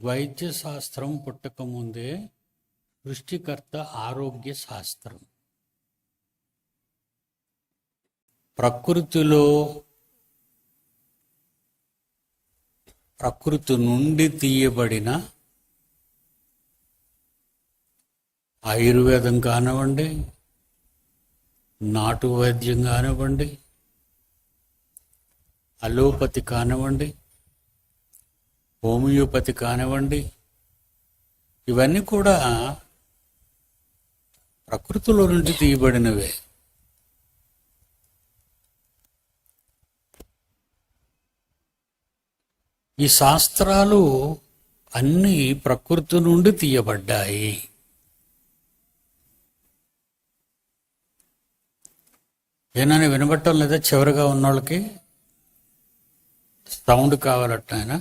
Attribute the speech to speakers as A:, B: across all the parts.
A: వైద్య శాస్త్రం పుట్టకముందే సృష్టికర్త ఆరోగ్య శాస్త్రం. ప్రకృతి నుండి తీయబడిన ఆయుర్వేదం కానివ్వండి, నాటు వైద్యం కానివ్వండి, అలోపతి కానివ్వండి, హోమియోపతి కానివ్వండి, ఇవన్నీ కూడా ప్రకృతిలో నుండి తీయబడినవే. ఈ శాస్త్రాలు అన్నీ ప్రకృతి నుండి తీయబడ్డాయి. ఏనని వినబట్టం లేదా? చివరిగా ఉన్నోళ్ళకి సౌండ్ కావాలట. ఆయన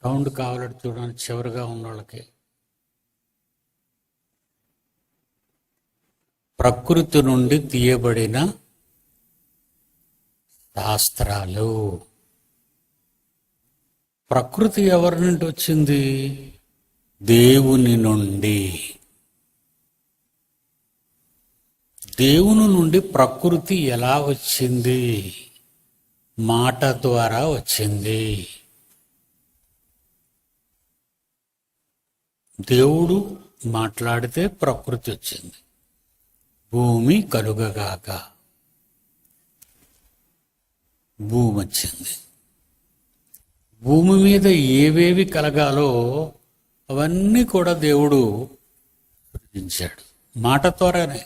A: సౌండ్ కావాలట చూడండి, చివరిగా ఉన్నోళ్ళకి. ప్రకృతి నుండి తీయబడిన శాస్త్రాలు. ప్రకృతి ఎవరి నుండి వచ్చింది? దేవుని నుండి. దేవుని నుండి ప్రకృతి ఎలా వచ్చింది? మాట ద్వారా వచ్చింది. దేవుడు మాట్లాడితే ప్రకృతి వచ్చింది. భూమి కలుగగాక, భూమి వచ్చింది. భూమి మీద ఏవేవి కలగాలో అవన్నీ కూడా దేవుడు సృజించాడు మాట ద్వారానే.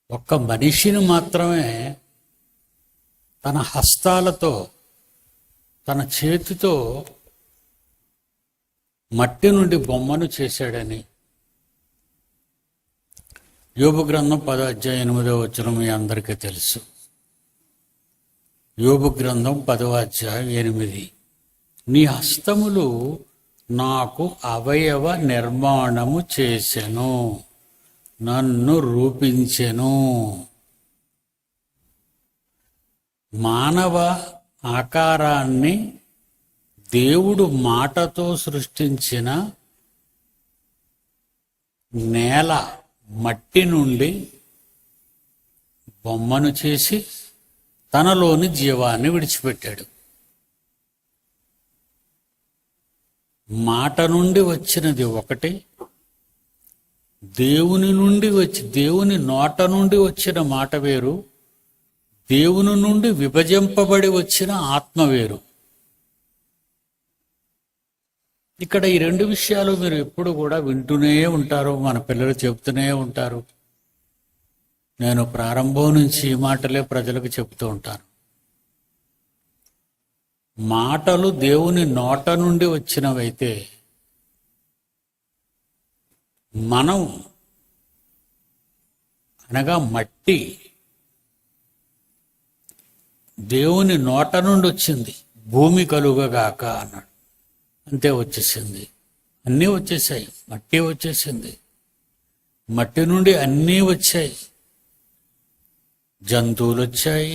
A: ఒక్క మనిషిని మాత్రమే తన హస్తాలతో, తన చేతితో మట్టి నుండి బొమ్మను చేశాడని యోబు గ్రంథం 10:8 మీ అందరికీ తెలుసు. యోబు గ్రంథం 10:8, నీ హస్తములు నాకు అవయవ నిర్మాణము చేసెను, నన్ను రూపించెను. మానవ ఆకారాన్ని దేవుడు మాటతో సృష్టించిన నేల మట్టి నుండి బొమ్మను చేసి తనలోని జీవాన్ని విడిచిపెట్టాడు. మాట నుండి వచ్చినది ఒకటి, దేవుని నోట నుండి వచ్చిన మాట వేరు, దేవుని నుండి విభజింపబడి వచ్చిన ఆత్మ వేరు. ఇక్కడ ఈ రెండు విషయాలు మీరు ఎప్పుడు కూడా వింటూనే ఉంటారు, మన పిల్లలు చెబుతూనే ఉంటారు. నేను ప్రారంభం నుంచి ఈ మాటలే ప్రజలకు చెప్తూ ఉంటాను. మాటలు దేవుని నోట నుండి వచ్చినవైతే మనం అనగా మట్టి దేవుని నోట నుండి వచ్చింది. భూమి కలుగగాక అన్నాడు, అంతే వచ్చేసింది. అన్నీ వచ్చేసాయి. మట్టి వచ్చేసింది, మట్టి నుండి అన్నీ వచ్చాయి. జంతువులు వచ్చాయి,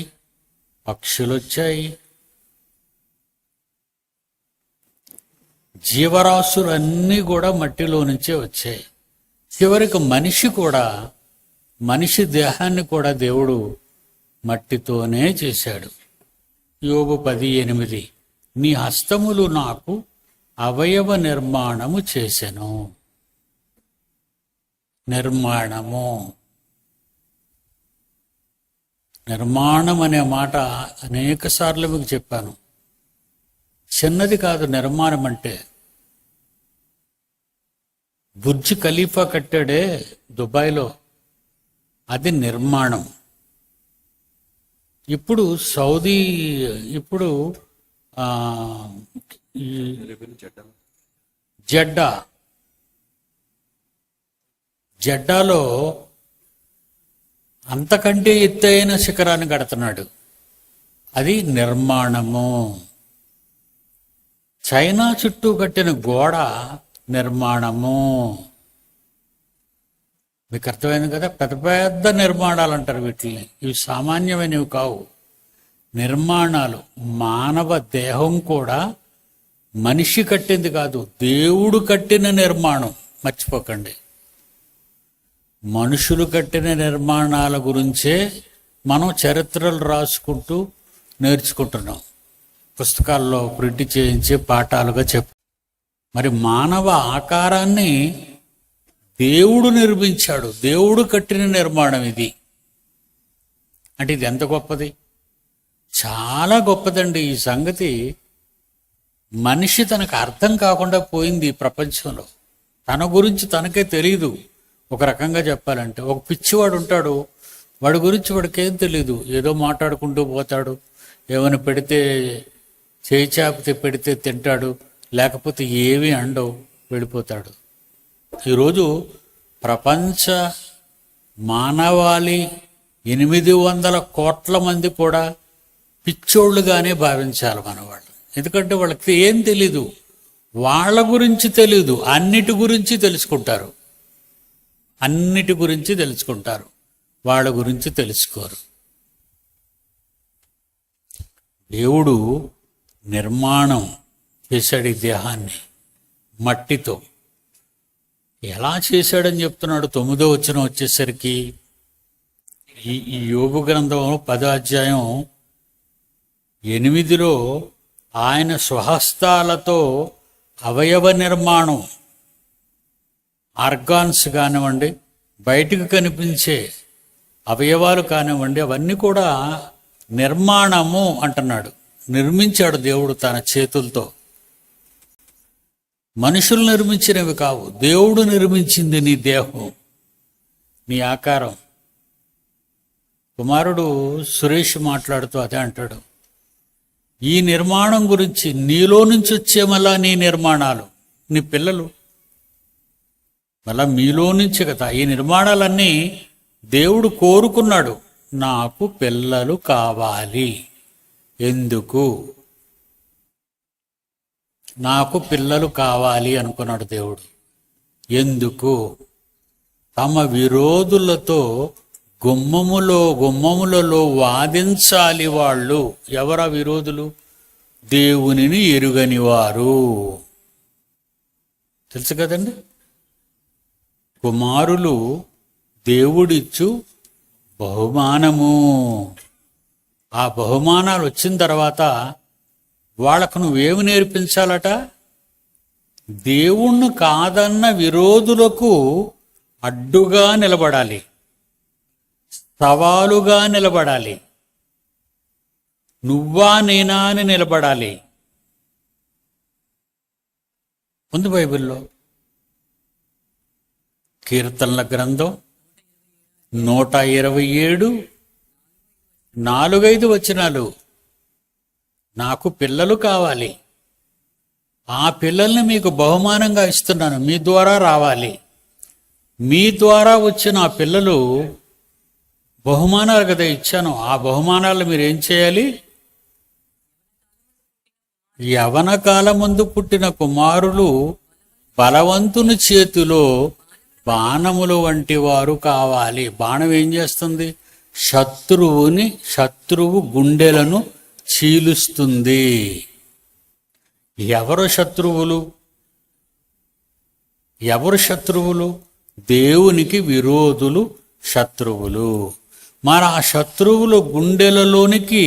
A: పక్షులు వచ్చాయి, జీవరాశులు అన్నీ కూడా మట్టిలో నుంచే వచ్చాయి. చివరికి మనిషి దేహాన్ని కూడా దేవుడు మట్టితోనే చేశాడు. యోబు 10:8, నీ హస్తములు నాకు అవయవ నిర్మాణము చేసెను. నిర్మాణం అనే మాట అనేక సార్లు మీకు చెప్పాను. చిన్నది కాదు నిర్మాణం అంటే. బుర్జ్ ఖలీఫా కట్టాడే దుబాయ్లో, అది నిర్మాణం. ఇప్పుడు జెడ్డాలో అంతకంటే ఎత్తైన శిఖరాన్ని కడుతున్నాడు. అది నిర్మాణము. చైనా చుట్టూ కట్టిన గోడ నిర్మాణము. మీకు అర్థమైంది కదా? పెద్ద పెద్ద నిర్మాణాలు అంటారు వీటిని. ఇవి సామాన్యమైనవి కావు. నిర్మాణాలు. మానవ దేహం కూడా మనిషి కట్టింది కాదు, దేవుడు కట్టిన నిర్మాణం. మర్చిపోకండి. మనుషులు కట్టిన నిర్మాణాల గురించే మనం చరిత్రలు రాసుకుంటూ నేర్చుకుంటున్నాం, పుస్తకాల్లో ప్రింట్ చేయించి పాఠాలుగా మరి మానవ ఆకారాన్ని దేవుడు నిర్మించాడు, దేవుడు కట్టిన నిర్మాణం ఇది. అంటే ఇది ఎంత గొప్పది, చాలా గొప్పదండి. ఈ సంగతి మనిషి తనకు అర్థం కాకుండా పోయింది ఈ ప్రపంచంలో. తన గురించి తనకే తెలియదు. ఒక రకంగా చెప్పాలంటే ఒక పిచ్చివాడు ఉంటాడు, వాడి గురించి వాడికేం తెలీదు, ఏదో మాట్లాడుకుంటూ పోతాడు. ఏమైనా పెడితే చేయి చాపితే పెడితే తింటాడు, లేకపోతే ఏమీ అండవు, వెళ్ళిపోతాడు. ఈరోజు ప్రపంచ మానవాళి 800 కోట్ల మంది కూడా పిచ్చోళ్ళుగానే భావించాలి మన వాళ్ళు. ఎందుకంటే వాళ్ళకి ఏం తెలీదు, వాళ్ళ గురించి తెలీదు, అన్నిటి గురించి తెలుసుకుంటారు, అన్నిటి గురించి తెలుసుకుంటారు, వాళ్ళ గురించి తెలుసుకోరు. దేవుడు నిర్మాణం చేశాడు ఈ దేహాన్ని మట్టితో. ఎలా చేశాడని చెప్తున్నాడు 9వ వచనం వచ్చేసరికి. ఈ యోబు గ్రంథం 10వ అధ్యాయం 8లో ఆయన స్వహస్తాలతో అవయవ నిర్మాణం, ఆర్గాన్స్ కానివ్వండి, బయటకు కనిపించే అవయవాలు కానివ్వండి, అవన్నీ కూడా నిర్మాణము అంటున్నాడు. నిర్మించాడు దేవుడు తన చేతులతో. మనుషులు నిర్మించినవి కావు, దేవుడు నిర్మించింది నీ దేహం, నీ ఆకారం. కుమారుడు సురేష్ మాట్లాడుతూ అదే అంటాడు, ఈ నిర్మాణం గురించి, నీలో నుంచి వచ్చే మళ్ళా నీ నిర్మాణాలు, నీ పిల్లలు మళ్ళా మీలో నుంచి కదా. ఈ నిర్మాణాలన్నీ దేవుడు కోరుకున్నాడు, నాకు పిల్లలు కావాలి. ఎందుకు? నాకు పిల్లలు కావాలి అనుకున్నాడు దేవుడు. ఎందుకు? తమ విరోధులతో గుమ్మములలో వాదించాలి వాళ్ళు. ఎవరా విరోధులు? దేవునిని ఎరుగని వారు. తెలుసు కదండి. కుమారులు దేవుడిచ్చు బహుమానము. ఆ బహుమానాలు వచ్చిన తర్వాత వాళ్ళకు నువ్వేమి నేర్పించాలట? దేవుణ్ణి కాదన్న విరోధులకు అడ్డుగా నిలబడాలి, సవాలుగా నిలబడాలి, నువ్వా నేనా అని నిలబడాలి. ఉంది బైబిల్లో. కీర్తనల గ్రంథం 127 4-5 వచనాలు. నాకు పిల్లలు కావాలి, ఆ పిల్లల్ని మీకు బహుమానంగా ఇస్తున్నాను, మీ ద్వారా రావాలి. మీ ద్వారా వచ్చిన ఆ పిల్లలు బహుమానాలు కదా ఇచ్చాను, ఆ బహుమానాలు మీరు ఏం చేయాలి? యవన కాలం ముందు పుట్టిన కుమారులు బలవంతుని చేతిలో బాణములు వంటి వారు కావాలి. బాణం ఏం చేస్తుంది? శత్రువు గుండెలను చీలుస్తుంది. ఎవరు శత్రువులు? దేవునికి విరోధులు శత్రువులు. మరి ఆ శత్రువుల గుండెలలోనికి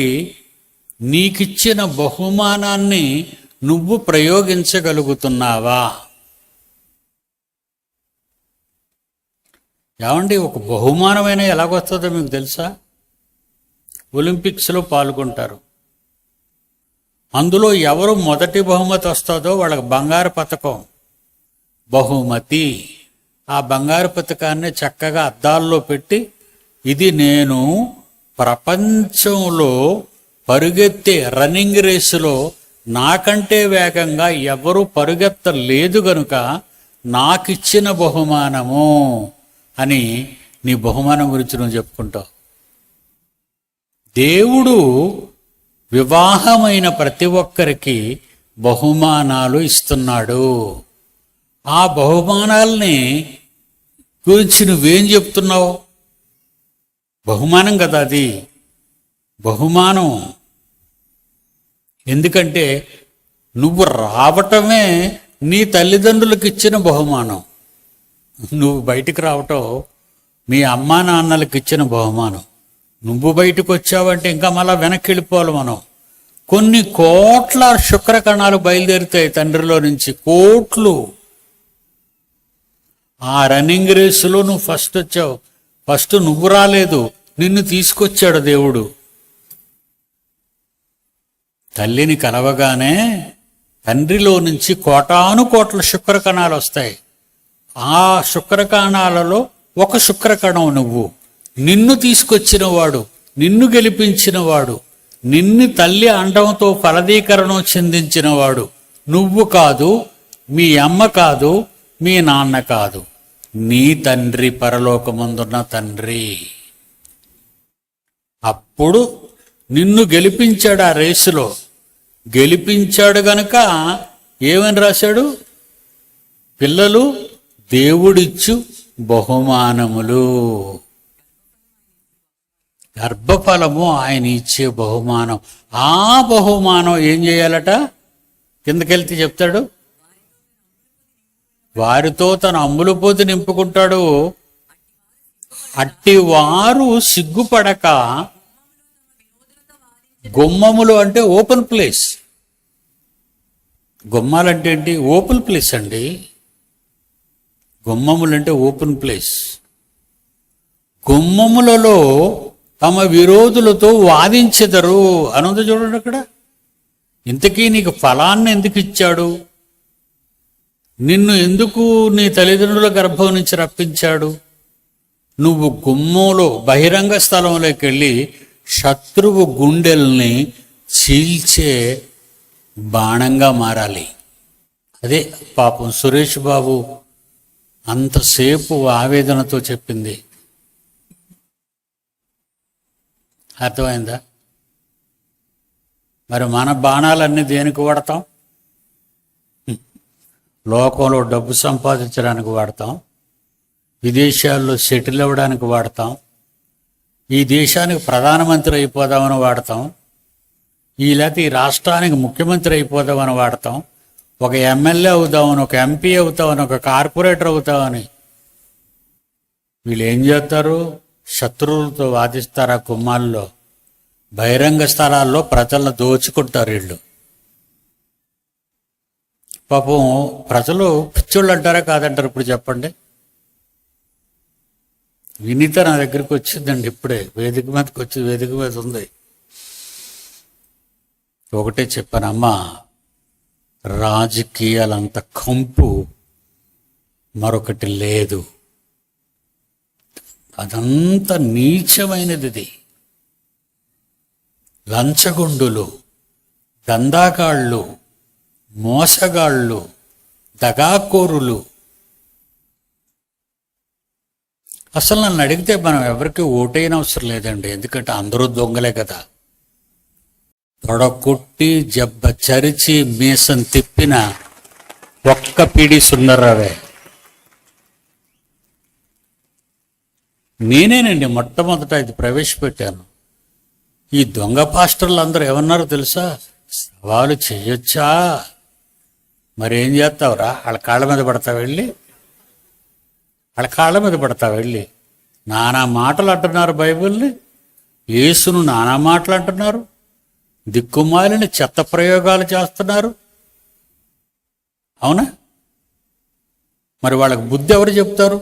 A: నీకిచ్చిన బహుమానాన్ని నువ్వు ప్రయోగించగలుగుతున్నావా? ఏమండి, ఒక బహుమానమైన ఎలాగొస్తుందో మీకు తెలుసా? ఒలింపిక్స్లో పాల్గొంటారు. అందులో ఎవరు మొదటి బహుమతి వస్తుందో వాళ్ళకి బంగారు పతకం బహుమతి. ఆ బంగారు పతకాన్ని చక్కగా అద్దాల్లో పెట్టి, ఇది నేను ప్రపంచంలో పరుగెత్తే రన్నింగ్ రేసులో నాకంటే వేగంగా ఎవరు పరుగెత్తలేదు గనుక నాకిచ్చిన బహుమానము అని నీ బహుమానం గురించి నువ్వు చెప్పుకుంటావు. దేవుడు వివాహమైన ప్రతి ఒక్కరికి బహుమానాలు ఇస్తున్నాడు. ఆ బహుమానాల్ని గురించి నువ్వేం చెప్తున్నావు? బహుమానం కదా అది. బహుమానం ఎందుకంటే నువ్వు రావటమే నీ తల్లిదండ్రులకు ఇచ్చిన బహుమానం. నువ్వు బయటికి రావటం మీ అమ్మా నాన్నలకు ఇచ్చిన బహుమానం. నువ్వు బయటకు వచ్చావంటే ఇంకా మళ్ళా వెనక్కి వెళ్ళిపోవాలి మనం. కొన్ని కోట్ల శుక్రకణాలు బయలుదేరుతాయి తండ్రిలో నుంచి, కోట్లు. ఆ రన్నింగ్ రేసులో నువ్వు ఫస్ట్ వచ్చావు. ఫస్ట్ నువ్వు రాలేదు, నిన్ను తీసుకొచ్చాడు దేవుడు. తల్లిని కలవగానే తండ్రిలో నుంచి కోటాను కోట్ల శుక్రకణాలు వస్తాయి. ఆ శుక్రకణాలలో ఒక శుక్రకణం నువ్వు. నిన్ను తీసుకొచ్చినవాడు, నిన్ను గెలిపించినవాడు, నిన్ను తల్లి అండంతో ఫలదీకరణం చెందించినవాడు నువ్వు కాదు, మీ అమ్మ కాదు, మీ నాన్న కాదు, నీ తండ్రి, పరలోకమందున్న తండ్రి. అప్పుడు నిన్ను గెలిపించాడు. ఆ రేసులో గెలిపించాడు గనుక ఏమని రాశాడు? పిల్లలు దేవుడిచ్చు బహుమానములు. గర్భఫలము ఆయన ఇచ్చే బహుమానం. ఆ బహుమానం ఏం చేయాలట? కిందకెళ్తే చెప్తాడు, వారితో తన అమ్ములు పోతు నింపుకుంటాడు. అట్టి వారు సిగ్గుపడక, గుమ్మములు అంటే ఓపెన్ ప్లేస్. గుమ్మాలంటే ఏంటి? ఓపెన్ ప్లేస్ అండి. గుమ్మములు అంటే ఓపెన్ ప్లేస్. గుమ్మములలో తమ విరోధులతో వాదించెదరు అనుంది చూడండి అక్కడ. ఇంతకీ నీకు ఫలాన్ని ఎందుకు ఇచ్చాడు? నిన్ను ఎందుకు నీ తల్లిదండ్రుల గర్భం నుంచి రప్పించాడు? నువ్వు గుమ్మంలో బహిరంగ స్థలంలోకి వెళ్ళి శత్రువు గుండెల్ని చీల్చే బాణంగా మారాలి. అదే పాపం సురేష్ బాబు అంతసేపు ఆవేదనతో చెప్పింది. అర్థమైందా? మరి మన బాణాలన్నీ దేనికి వాడతాం? లోకంలో డబ్బు సంపాదించడానికి వాడతాం, విదేశాల్లో సెటిల్ అవ్వడానికి వాడతాం, ఈ దేశానికి ప్రధానమంత్రి అయిపోదామని వాడతాం, లేకపోతే ఈ రాష్ట్రానికి ముఖ్యమంత్రి అయిపోదామని వాడతాం, ఒక ఎమ్మెల్యే అవుతామని, ఒక ఎంపీ అవుతామని, ఒక కార్పొరేటర్ అవుతామని. వీళ్ళు ఏం చేస్తారు? శత్రువులతో వాదిస్తారు. ఆ కుమ్మాల్లో బహిరంగ స్థలాల్లో ప్రజలను దోచుకుంటారు వీళ్ళు. పాపం ప్రజలు పిచ్చోళ్ళు అంటారా కాదంటారు? ఇప్పుడు చెప్పండి. వినీత నా దగ్గరికి వచ్చిందండి ఇప్పుడే, వేదిక మీదకి వచ్చి, వేదిక మీద ఉంది. ఒకటే చెప్పాను, అమ్మా రాజకీయాలంత కంపు మరొకటి లేదు. అదంతా నీచమైనది. లంచగొండులు, దందాగాళ్ళు, మోసగాళ్ళు, దగాకోరులు. అసలు నన్ను అడిగితే మనం ఎవరికి ఓటైన అవసరం లేదండి. ఎందుకంటే అందరూ దొంగలే కదా. తొడకొట్టి జబ్బ చరిచి మీసం తిప్పిన ఒక్క పీడి సుందరరావే. నేనేనండి మొట్టమొదట ఇది ప్రవేశపెట్టాను. ఈ దొంగ పాస్టర్లు అందరూ ఏమన్నారో తెలుసా? సవాలు చెయ్యొచ్చా? మరేం చేస్తావురా? వాళ్ళ కాళ్ళ మీద పడతావు వెళ్ళి, వాళ్ళ కాళ్ళ మీద పడతావు వెళ్ళి. నానా మాటలు అంటున్నారు బైబిల్ని, యేసును నానా మాటలు అంటున్నారు, దిక్కుమాలిన చెత్త ప్రయోగాలు చేస్తున్నారు. అవునా? మరి వాళ్ళకి బుద్ధి ఎవరు చెప్తారు?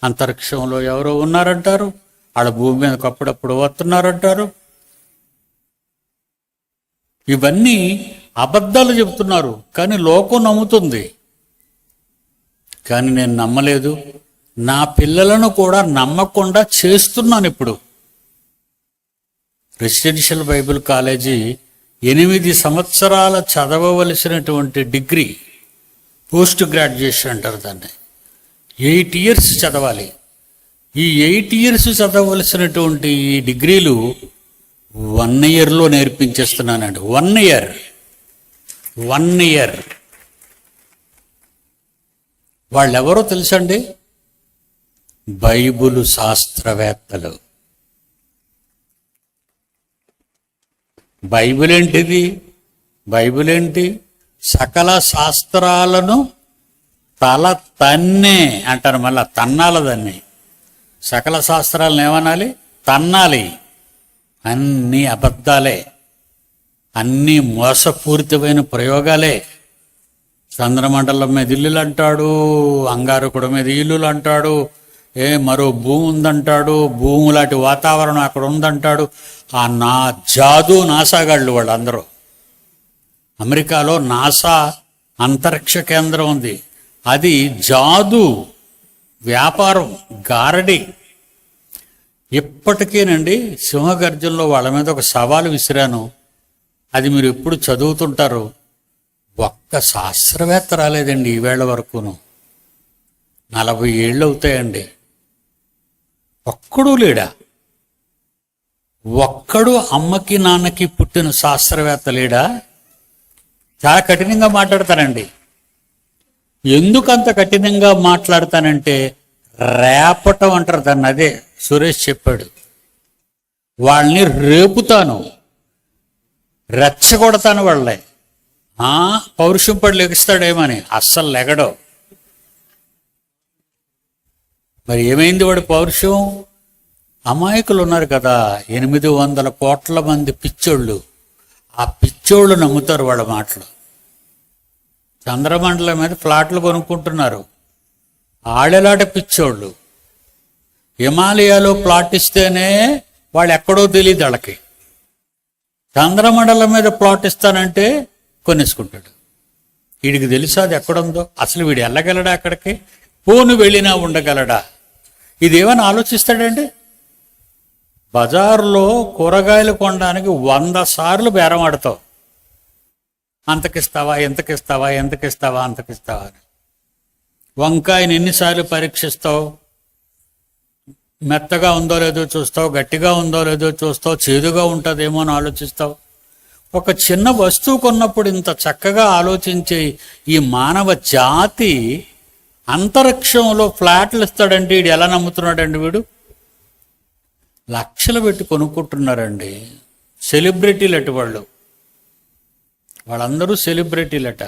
A: అంతరిక్షంలో ఎవరో ఉన్నారంటారు, వాళ్ళ భూమి మీదకి అప్పుడప్పుడు వస్తున్నారంటారు. ఇవన్నీ అబద్ధాలు చెప్తున్నారు, కానీ లోకం నమ్ముతుంది. కానీ నేను నమ్మలేదు. నా పిల్లలను కూడా నమ్మకుండా చేస్తున్నాను. ఇప్పుడు రెసిడెన్షియల్ బైబిల్ కాలేజీ 8 సంవత్సరాల చదవవలసినటువంటి డిగ్రీ, పోస్ట్ గ్రాడ్యుయేషన్ అంటారు దాన్ని. 8 years చదవాలి. ఈ 8 years చదవలసినటువంటి ఈ డిగ్రీలు 1 yearలో నేర్పించేస్తున్నానండి. 1 year. వాళ్ళెవరో తెలుసండి? బైబిలు శాస్త్రవేత్తలు. బైబిల్ ఏంటిది? బైబిల్ ఏంటి? సకల శాస్త్రాలను తల తన్నే అంటారు. మళ్ళా తన్నాల దాన్ని. సకల శాస్త్రాలను ఏమనాలి? తన్నాలి. అన్నీ అబద్ధాలే, అన్నీ మోసపూరితమైన ప్రయోగాలే. చంద్రమండలం మీద ఇల్లులు అంటాడు, అంగారకుడి మీద ఇల్లులు అంటాడు, మరో భూమి ఉందంటాడు, భూమి లాంటి వాతావరణం అక్కడ ఉందంటాడు. ఆ జాదు నాసాగాళ్ళు వాళ్ళందరూ. అమెరికాలో నాసా అంతరిక్ష కేంద్రం ఉంది. అది జాదు వ్యాపారం, గారడి. ఇప్పటికేనండి సింహగర్జనలో వాళ్ళ మీద ఒక సవాలు విసిరాను. అది మీరు ఎప్పుడు చదువుతుంటారు. ఒక్క శాస్త్రవేత్త రాలేదండి ఈవేళ వరకును. 40 ఏళ్ళు అవుతాయండి. ఒక్కడూ లేడా? ఒక్కడు అమ్మకి నాన్నకి పుట్టిన శాస్త్రవేత్త లేడా? చాలా కఠినంగా మాట్లాడతానండి. ఎందుకంత కఠినంగా మాట్లాడతానంటే రేపటం అంటారు దాన్ని. అదే సురేష్ చెప్పాడు. వాళ్ళని రేపుతాను, రెచ్చగొడతాను. వాళ్ళే పౌరుషం పడి లెగిస్తాడేమని. అస్సలు లెగడో. మరి ఏమైంది వాడి పౌరుషం? అమాయకులు ఉన్నారు కదా, 800 కోట్ల మంది పిచ్చోళ్ళు. ఆ పిచ్చోళ్ళు నమ్ముతారు వాళ్ళ మాటలు. చంద్రమండలం మీద ఫ్లాట్లు కొనుక్కుంటున్నారు. ఆడెలాట పిచ్చోళ్ళు. హిమాలయాలో ప్లాట్ ఇస్తేనే వాళ్ళు ఎక్కడో తెలియదు వాళ్ళకి. చంద్రమండలం మీద ప్లాట్ ఇస్తానంటే కొనేసుకుంటాడు. వీడికి తెలుసా అది ఎక్కడుందో? అసలు వీడు వెళ్ళగలడా అక్కడికి? పోను వెళ్ళినా ఉండగలడా? ఇదేమని ఆలోచిస్తాడండి? బజారులో కూరగాయలు కొనడానికి 100 సార్లు బేరం ఆడతావు. అంతకిస్తావా, ఎంతకిస్తావా, ఎంతకిస్తావా, అంతకిస్తావా అని. వంకాయని ఎన్నిసార్లు పరీక్షిస్తావు? మెత్తగా ఉందో లేదో చూస్తావు, గట్టిగా ఉందో లేదో చూస్తావు, చేదుగా ఉంటుందేమో అని ఆలోచిస్తావు. ఒక చిన్న వస్తువు కొన్నప్పుడు ఇంత చక్కగా ఆలోచించే ఈ మానవ జాతి అంతరిక్షంలో ఫ్లాట్లు ఇస్తాడంటే వీడు ఎలా నమ్ముతున్నాడండి? వీడు లక్షలు పెట్టి కొనుక్కుంటున్నారండి. సెలబ్రిటీలట వాళ్ళు. వాళ్ళందరూ సెలబ్రిటీలట.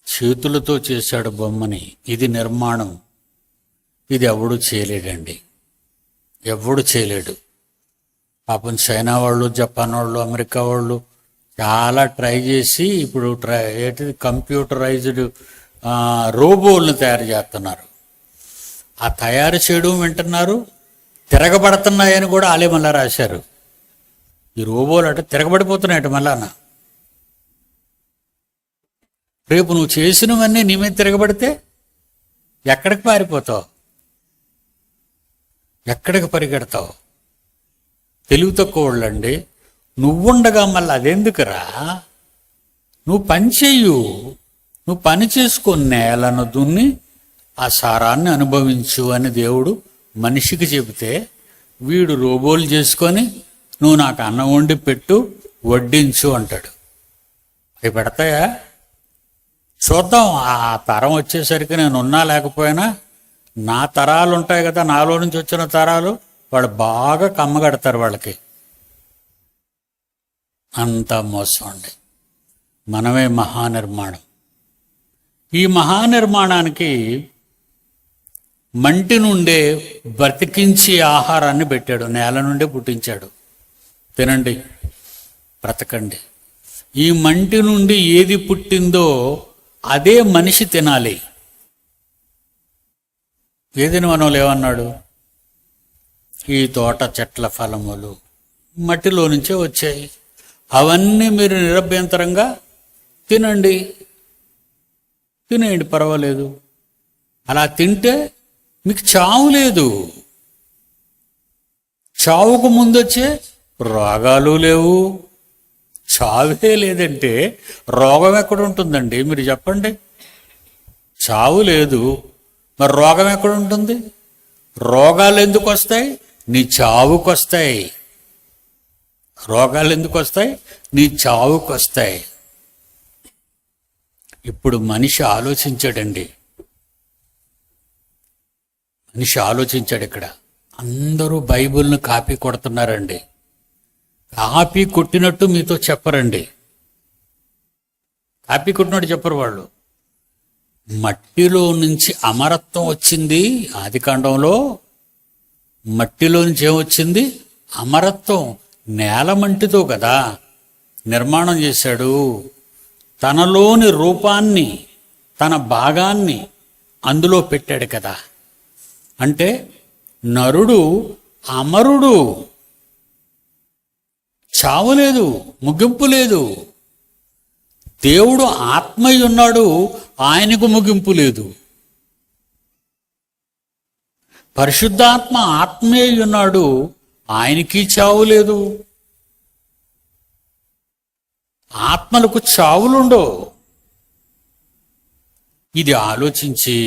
A: చేతులతో చేశాడు బొమ్మని. ఇది నిర్మాణం. ఇది ఎవడు చేయలేడండి, ఎవడు చేయలేడు. పాపం చైనా వాళ్ళు, జపాన్ వాళ్ళు, అమెరికా వాళ్ళు చాలా ట్రై చేసి ఇప్పుడు కంప్యూటరైజ్డ్ రోబోలను తయారు చేస్తున్నారు. ఆ తయారు చేయడం వింటున్నారు, తిరగబడుతున్నాయని కూడా ఆలే మళ్ళా రాశారు. ఈ రోబోలు అట తిరగబడిపోతున్నాయట మళ్ళాన. రేపు నువ్వు చేసినవన్నీ నీ మీద తిరగబడితే ఎక్కడికి పారిపోతావు? ఎక్కడికి పరిగెడతావు? తెలివి తక్కువ వాళ్ళండి. నువ్వుండగా మళ్ళీ అదెందుకురా? నువ్వు పని చెయ్యు, నువ్వు పని చేసుకో, నేలను దున్ని ఆ సారాన్ని అనుభవించు అని దేవుడు మనిషికి చెబితే వీడు రోబోలు చేసుకొని నువ్వు నాకు అన్నం వండి పెట్టు, వడ్డించు అంటాడు. అవి పెడతాయా? చూద్దాం. ఆ తరం వచ్చేసరికి నేను ఉన్నా లేకపోయినా నా తరాలు ఉంటాయి కదా, నాలో నుంచి వచ్చిన తరాలు వాళ్ళు బాగా కమ్మగడతారు. వాళ్ళకి అంతా మోసం అండి. మనమే మహానిర్మాణం. ఈ మహానిర్మాణానికి మంటి నుండే బ్రతికించి ఆహారాన్ని పెట్టాడు. నేల నుండే పుట్టించాడు. తినండి, బ్రతకండి. ఈ మంటి నుండి ఏది పుట్టిందో అదే మనిషి తినాలి. ఏదిని మనం లేవన్నాడు? ఈ తోట చెట్ల ఫలములు మట్టిలో నుంచే వచ్చాయి. అవన్నీ మీరు నిరభ్యంతరంగా తినండి, తినేయండి, పర్వాలేదు. అలా తింటే మీకు చావు లేదు. చావుకు ముందొచ్చే రోగాలు లేవు. చావే లేదంటే రోగం ఎక్కడ ఉంటుందండి? మీరు చెప్పండి. చావు లేదు, మరి రోగం ఎక్కడ ఉంటుంది? రోగాలు ఎందుకు వస్తాయి? నీ చావుకు వస్తాయి. రోగాలు ఎందుకు వస్తాయి? నీ చావుకు వస్తాయి. ఇప్పుడు మనిషి ఆలోచించాడండి. మనిషి ఆలోచించాడు. ఇక్కడ అందరూ బైబిల్ను కాపీ కొడుతున్నారండి. కాపీ కొట్టినట్టు మీతో చెప్పరండి. కాపీ కొట్టినట్టు చెప్పరు వాళ్ళు. మట్టిలో నుంచి అమరత్వం వచ్చింది. ఆదికాండంలో మట్టిలో నుంచి ఏమొచ్చింది? అమరత్వం. నేల మంటితో కదా నిర్మాణం చేశాడు. తనలోని రూపాన్ని, తన భాగాన్ని అందులో పెట్టాడు కదా. అంటే నరుడు అమరుడు. చావు లేదు, ముగింపు లేదు. దేవుడు ఆత్మయ్య ఉన్నాడు, ఆయనకు ముగింపు లేదు. పరిశుద్ధాత్మ ఆత్మయ్య ఉన్నాడు, ఆయనకి చావు లేదు. ఆత్మలకు చావులుండవు. ఇది ఆలోచించి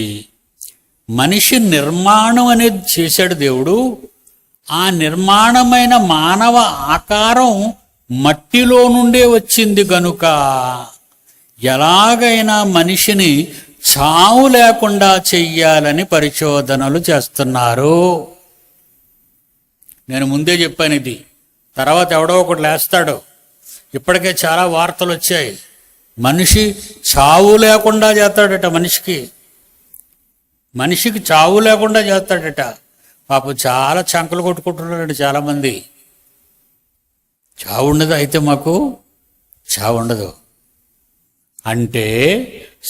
A: మనిషి నిర్మాణం అనేది చేశాడు దేవుడు. ఆ నిర్మాణమైన మానవ ఆకారం మట్టిలో నుండే వచ్చింది గనుక ఎలాగైనా మనిషిని చావు లేకుండా చెయ్యాలని పరిశోధనలు చేస్తున్నారు. నేను ముందే చెప్పాను ఇది. తర్వాత ఎవడో ఒకటి లేస్తాడు. ఇప్పటికే చాలా వార్తలు వచ్చాయి. మనిషి చావు లేకుండా చేస్తాడట. మనిషికి చావు లేకుండా చేస్తాడట. పాపం చాలా చంకలు కొట్టుకుంటున్నారండి చాలామంది. చావు ఉండదు, అయితే మాకు చావు ఉండదు అంటే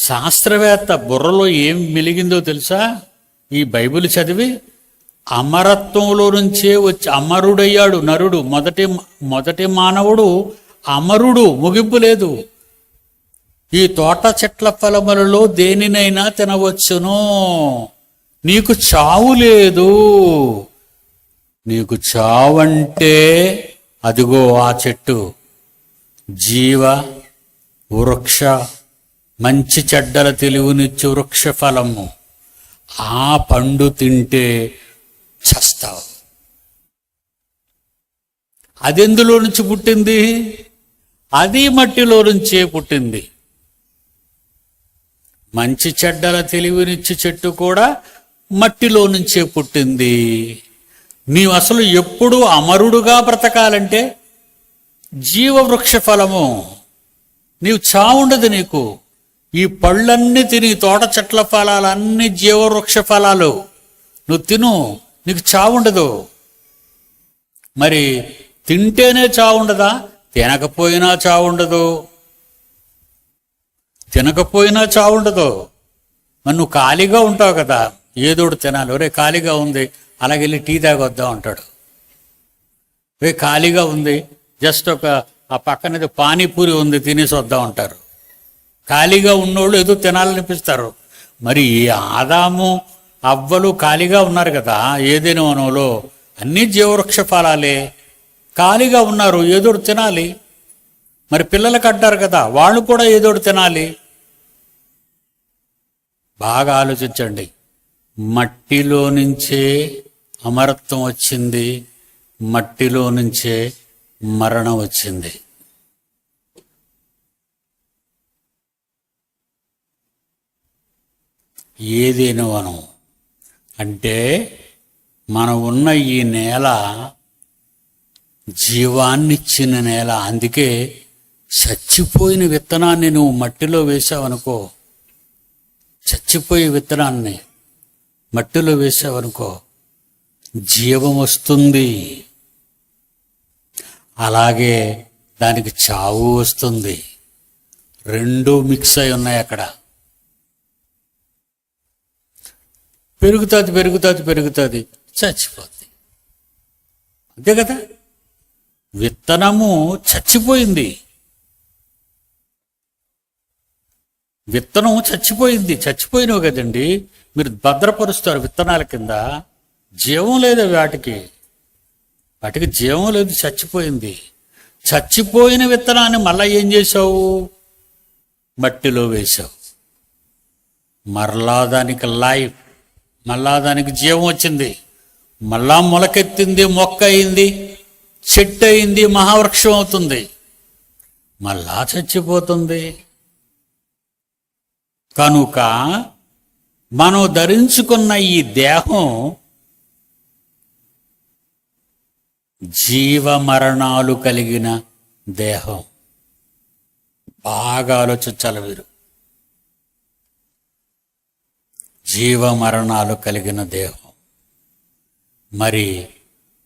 A: శాస్త్రవేత్త బుర్రలో ఏం మెలిగిందో తెలుసా? ఈ బైబిల్ చదివి అమరత్వంలో నుంచే వచ్చి అమరుడయ్యాడు నరుడు. మొదటి మానవుడు అమరుడు, ముగింపు లేదు. ఈ తోట చెట్ల ఫలములలో దేనినైనా తినవచ్చును, నీకు చావు లేదు. నీకు చావంటే అదిగో ఆ చెట్టు, జీవ వృక్ష, మంచి చెడ్డల తెలివినిచ్చు వృక్ష ఫలము. ఆ పండు తింటే చస్తావు. అదెందులో నుంచి పుట్టింది? అది మట్టిలో నుంచే పుట్టింది. మంచి చెడ్డల తెలివినిచ్చు చెట్టు కూడా మట్టిలో నుంచే పుట్టింది. నీవు అసలు ఎప్పుడు అమరుడుగా బ్రతకాలంటే జీవవృక్ష ఫలము. నీవు చావుండదు నీకు. ఈ పళ్ళన్నీ తిని, తోట చెట్ల ఫలాలన్నీ జీవవృక్ష ఫలాలు. నువ్వు తిను, నీకు చావుండదు. మరి తింటేనే చావుండదా? తినకపోయినా చావుండదు. తినకపోయినా చావుండదు. మరి నువ్వు ఖాళీగా ఉంటావు కదా, ఏదోడు తినాలి. ఒరే ఖాళీగా ఉంది, అలాగెళ్ళి టీ తాగొద్దాం అంటాడు. రే ఖాళీగా ఉంది, జస్ట్ ఆ పక్కనది పానీపూరి ఉంది, తినేసి వద్దాం అంటారు. ఖాళీగా ఉన్నోళ్ళు ఏదో తినాలనిపిస్తారు. మరి ఈ ఆదాము అవ్వలు ఖాళీగా ఉన్నారు కదా, ఏదైనా వనంలో అన్నీ జీవవృక్ష ఫలాలే. ఖాళీగా ఉన్నారు, ఏదోడు తినాలి. మరి పిల్లలకు అంటారు కదా, వాళ్ళు కూడా ఏదోడు తినాలి. బాగా ఆలోచించండి. మట్టిలో నుంచే అమరత్వం వచ్చింది, మట్టిలో నుంచే మరణం వచ్చింది. ఏదేను వనం అంటే మనం ఉన్న ఈ నేల జీవాన్నిచ్చిన నేల. అందుకే చచ్చిపోయిన విత్తనాన్ని నువ్వు మట్టిలో వేసావనుకో, చచ్చిపోయే విత్తనాన్ని మట్టిలో వేసావనుకో, జీవం వస్తుంది. అలాగే దానికి చావు వస్తుంది. రెండూ మిక్స్ అయి ఉన్నాయి అక్కడ. పెరుగుతుంది, చచ్చిపోద్ది. అంతే కదా. విత్తనము చచ్చిపోయింది, విత్తనం చచ్చిపోయింది. చచ్చిపోయినవి కదండి మీరు భద్రపరుస్తారు విత్తనాల కింద. జీవం లేదు వాటికి జీవం లేదు, చచ్చిపోయింది. చచ్చిపోయిన విత్తనాన్ని మళ్ళా ఏం చేసావు? మట్టిలో వేసావు. మరలా దానికి లైఫ్, మళ్ళా దానికి జీవం వచ్చింది, మళ్ళా మొలకెత్తింది, మొక్క అయింది, చెట్టు అయింది, మహావృక్షం అవుతుంది, మళ్ళా చచ్చిపోతుంది. కనుక మనం ధరించుకున్న ఈ దేహం జీవమరణాలు కలిగిన దేహం. బాగా ఆలోచించాలి మీరు. జీవమరణాలు కలిగిన దేహం. మరి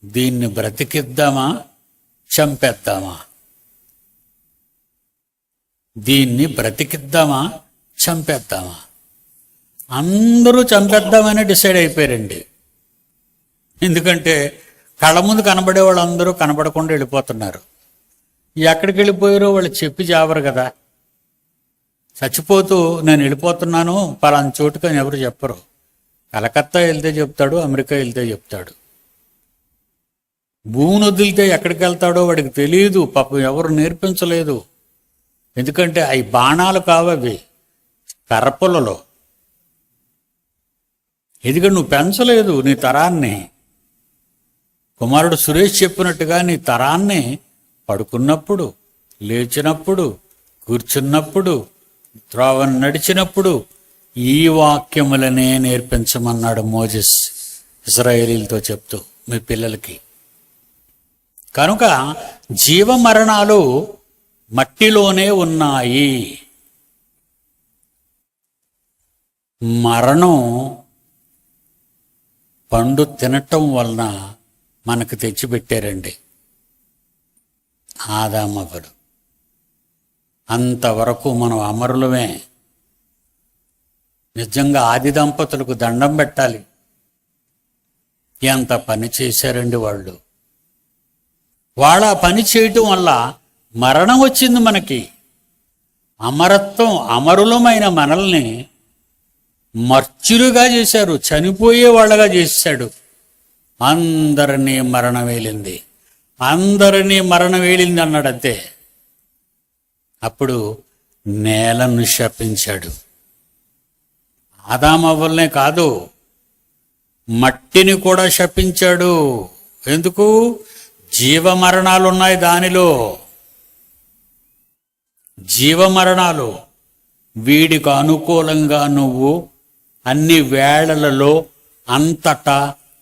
A: దీన్ని బ్రతికిద్దామా, చంపేద్దామా? దీన్ని బ్రతికిద్దామా, చంపేద్దామా? అందరూ చంపేద్దామని డిసైడ్ అయిపోయారండి. ఎందుకంటే కళ్ళ ముందు కనబడే వాళ్ళందరూ కనబడకుండా వెళ్ళిపోతున్నారు. ఎక్కడికి వెళ్ళిపోయారో వాళ్ళు చెప్పి జావరు కదా. చచ్చిపోతూ నేను వెళ్ళిపోతున్నాను పలానా చోటుకని ఎవరు చెప్పరు. కలకత్తా వెళ్తే చెప్తాడు, అమెరికా వెళ్తే చెప్తాడు. భూమిని వదిలితే ఎక్కడికి వెళ్తాడో వాడికి తెలియదు. పాపం ఎవరు నేర్పించలేదు. ఎందుకంటే అవి బాణాలు కావవి, కర్రపులలో. ఎందుకంటే నువ్వు పెంచలేదు నీ తరాన్ని. కుమారుడు సురేష్ చెప్పినట్టుగా నీ తరాన్ని పడుకున్నప్పుడు, లేచినప్పుడు, కూర్చున్నప్పుడు, త్రోవను నడిచినప్పుడు ఈ వాక్యములనే నేర్పించమన్నాడు మోజెస్ ఇశ్రాయేలీలతో చెప్తూ మీ పిల్లలకి. కనుక జీవమరణాలు మట్టిలోనే ఉన్నాయి. మరణం పండు తినటం వలన మనకు తెచ్చిపెట్టారండి ఆదామవ్వలు. అంతవరకు మనం అమరులమే. నిజంగా ఆది దంపతులకు దండం పెట్టాలి. ఎంత పని చేశారండి వాళ్ళు. వాళ్ళ పని చేయటం వల్ల మరణం వచ్చింది మనకి. అమరత్వం, అమరులమైన మనల్ని మర్చులుగా చేశారు, చనిపోయే వాళ్ళగా చేశాడు. అందరినీ మరణం వేలింది, అందరినీ మరణం వేలింది అన్నాడు అంతే. అప్పుడు నేలను శపించాడు. ఆదామవ్వలనే కాదు, మట్టిని కూడా శపించాడు. ఎందుకు? జీవమరణాలు ఉన్నాయి దానిలో. జీవమరణాలు. వీడికి అనుకూలంగా నువ్వు అన్ని వేళలలో అంతటా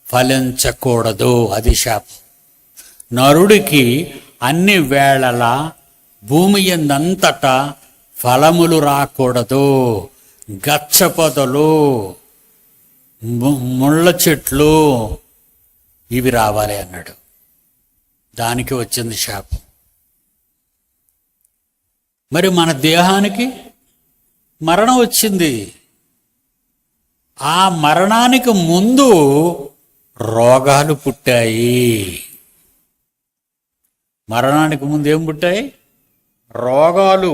A: ఫలించకూడదు. అది శాపం. నరుడికి అన్ని వేళల భూమి యందంతటా ఫలములు రాకూడదు. గచ్చ పొదలు, ముళ్ళ చెట్లు ఇవి రావాలి అన్నాడు. దానికి వచ్చింది శాపం. మరి మన దేహానికి మరణం వచ్చింది. ఆ మరణానికి ముందు రోగాలు పుట్టాయి. మరణానికి ముందు ఏం పుట్టాయి? రోగాలు.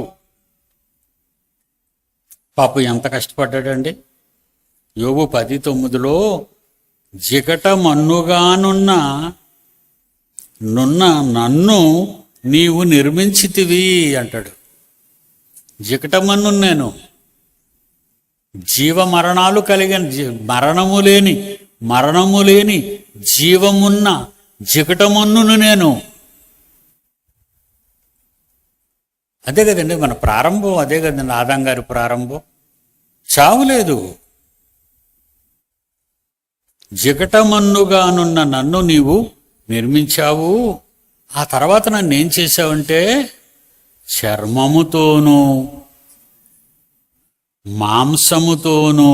A: పాపం ఎంత కష్టపడ్డాడండి. యోబు 10:9లో జిగట మన్నుగానున్న నన్ను నీవు నిర్మించితివి అంటాడు. జిగటమన్ను నేను, జీవమరణాలు కలిగిన, మరణము లేని జీవమున్న జిగటమన్నును నేను. అదే కదండి మన ప్రారంభం. అదే కదండి ఆదాం గారి ప్రారంభం. చావులేదు. జిగటమన్నుగానున్న నన్ను నీవు నిర్మించావు. ఆ తర్వాత నన్ను ఏం చేశావంటే చర్మముతోనూ మాంసముతోనూ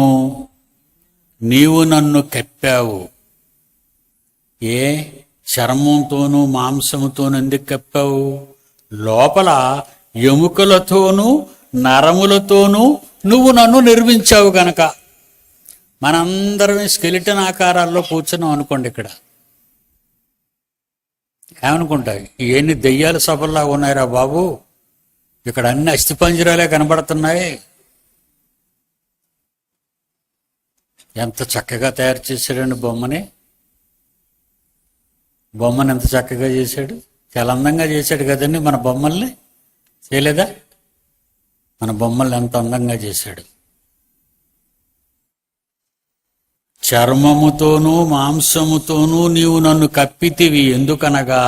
A: నీవు నన్ను కప్పావు. ఏ చర్మంతోనూ మాంసముతోనూ ఎందుకు కప్పావు? లోపల ఎముకలతోనూ నరములతోనూ నువ్వు నన్ను నిర్మించావు గనక. మనందరమే స్కెలిటన్ ఆకారాల్లో కూర్చున్నాం అనుకోండి. ఇక్కడ ఏమనుకుంటాయి? ఎన్ని దెయ్యాల సభల్లాగా ఉన్నాయిరా బాబు, ఇక్కడ అన్ని అస్థిపంజరాలే కనబడుతున్నాయి. ఎంత చక్కగా తయారు చేశాడండి బొమ్మని. బొమ్మను ఎంత చక్కగా చేశాడు, చాలా అందంగా చేశాడు కదండి. మన బొమ్మల్ని చేయలేదా? మన బొమ్మల్ని ఎంత అందంగా చేశాడు. చర్మముతోనూ మాంసముతోనూ నీవు నన్ను కప్పితివి. ఎందుకనగా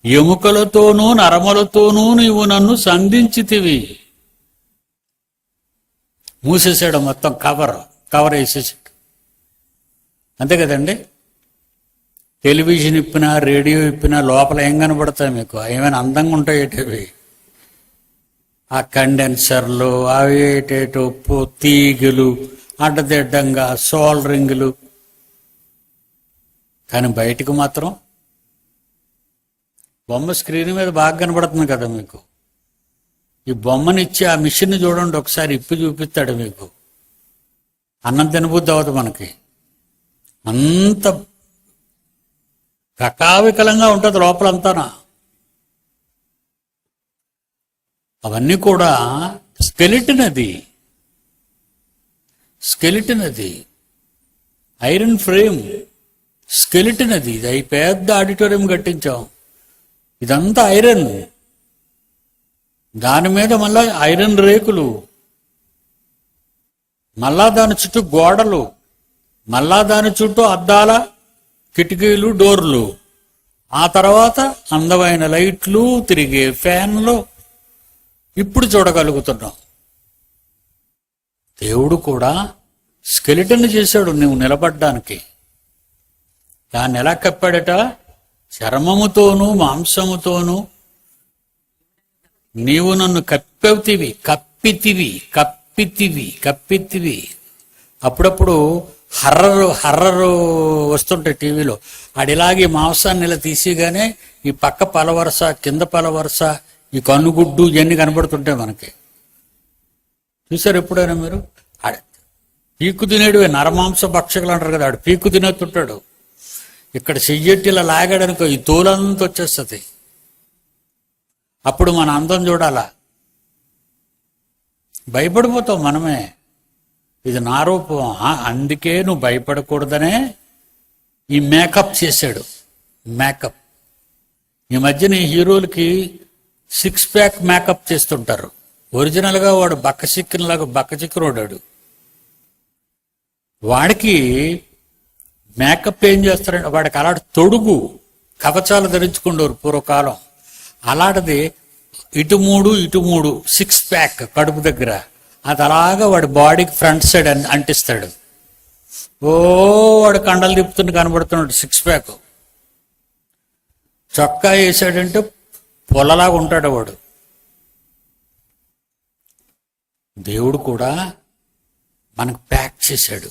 A: ఎముకలతోనూ నరములతోనూ నీవు నన్ను సంధించితివి. మూసేసాడు మొత్తం, కవర్ వేసేసాడు. అంతే కదండి. టెలివిజన్ ఇప్పినా, రేడియో ఇప్పినా లోపల ఏం కనబడతాయి మీకు? ఏమైనా అందంగా ఉంటాయేటివి? ఆ కండెన్సర్లు, అవి ఏటేటో తీగలు, అడ్డదిడ్డంగా సోల్డరింగులు. కానీ బయటకు మాత్రం బొమ్మ స్క్రీన్ మీద బాగా కనబడుతుంది కదా మీకు. ఈ బొమ్మనిచ్చి ఆ మిషన్ చూడండి ఒకసారి, ఇప్పి చూపిస్తాడు మీకు. అన్నం తినబుద్ధి అవ్వదు మనకి. అంత కకావికలంగా ఉంటుంది లోపలంతానా. అవన్నీ కూడా స్కెలిటన్ అది ఐరన్ ఫ్రేమ్ స్కెలిటన్ అది పెద్ద ఆడిటోరియం కట్టించాం. ఇదంతా ఐరన్, దాని మీద మళ్ళా ఐరన్ రేకులు, మళ్ళా దాని చుట్టూ గోడలు, మళ్ళా దాని చుట్టూ అద్దాల కిటికీలు, డోర్లు, ఆ తర్వాత అందమైన లైట్లు, తిరిగే ఫ్యాన్లు. ఇప్పుడు చూడగలుగుతున్నాం. దేవుడు కూడా స్కెలిటన్ చేశాడు నువ్వు నిలబడ్డానికి. దాన్ని ఎలా కప్పాడట? చర్మముతోనూ మాంసముతోనూ నీవు నన్ను కప్పితివి. అప్పుడప్పుడు హర్రరు వస్తుంటాయి టీవీలో. ఆడిలాగే మాంసాన్ని ఇలా తీసిగానే ఈ పక్క పలవరస, కింద పలవరస, ఈ కన్నుగుడ్డు ఇవన్నీ కనబడుతుంటాయి మనకి. చూసారు ఎప్పుడైనా మీరు? పీకు తినేడు నరమాంస భక్షకులు అంటారు కదా, ఆడు పీకు తినేస్తుంటాడు. ఇక్కడ చెయ్యట్టి ఇలా లాగాడనుకో ఈ తోలంతా వచ్చేస్తుంది. అప్పుడు మన అందం చూడాలా, భయపడిపోతాం మనమే. ఇది నా రూపం. అందుకే నువ్వు భయపడకూడదనే ఈ మేకప్ చేశాడు. మేకప్ ఈ మధ్యన ఈ హీరోలకి 6 ప్యాక్ మేకప్ చేస్తుంటారు. ఒరిజినల్గా వాడు బక్కచిక్కినోడాడు. వాడికి మేకప్ ఏం చేస్తారంటే, వాడికి అలాంటి తొడుగు కవచాలు ధరించుకుండేవారు పూర్వకాలం. అలాంటిది ఇటు మూడు 6 ప్యాక్ కడుపు దగ్గర, అది అలాగా వాడి బాడీకి ఫ్రంట్ సైడ్ అంటిస్తాడు. వాడు కండలు తిప్పుతుంటే కనబడుతున్నాడు 6 ప్యాక్. చొక్కా వేసాడంటే పొలలాగా ఉంటాడు వాడు. దేవుడు కూడా మనకు ప్యాక్ చేశాడు.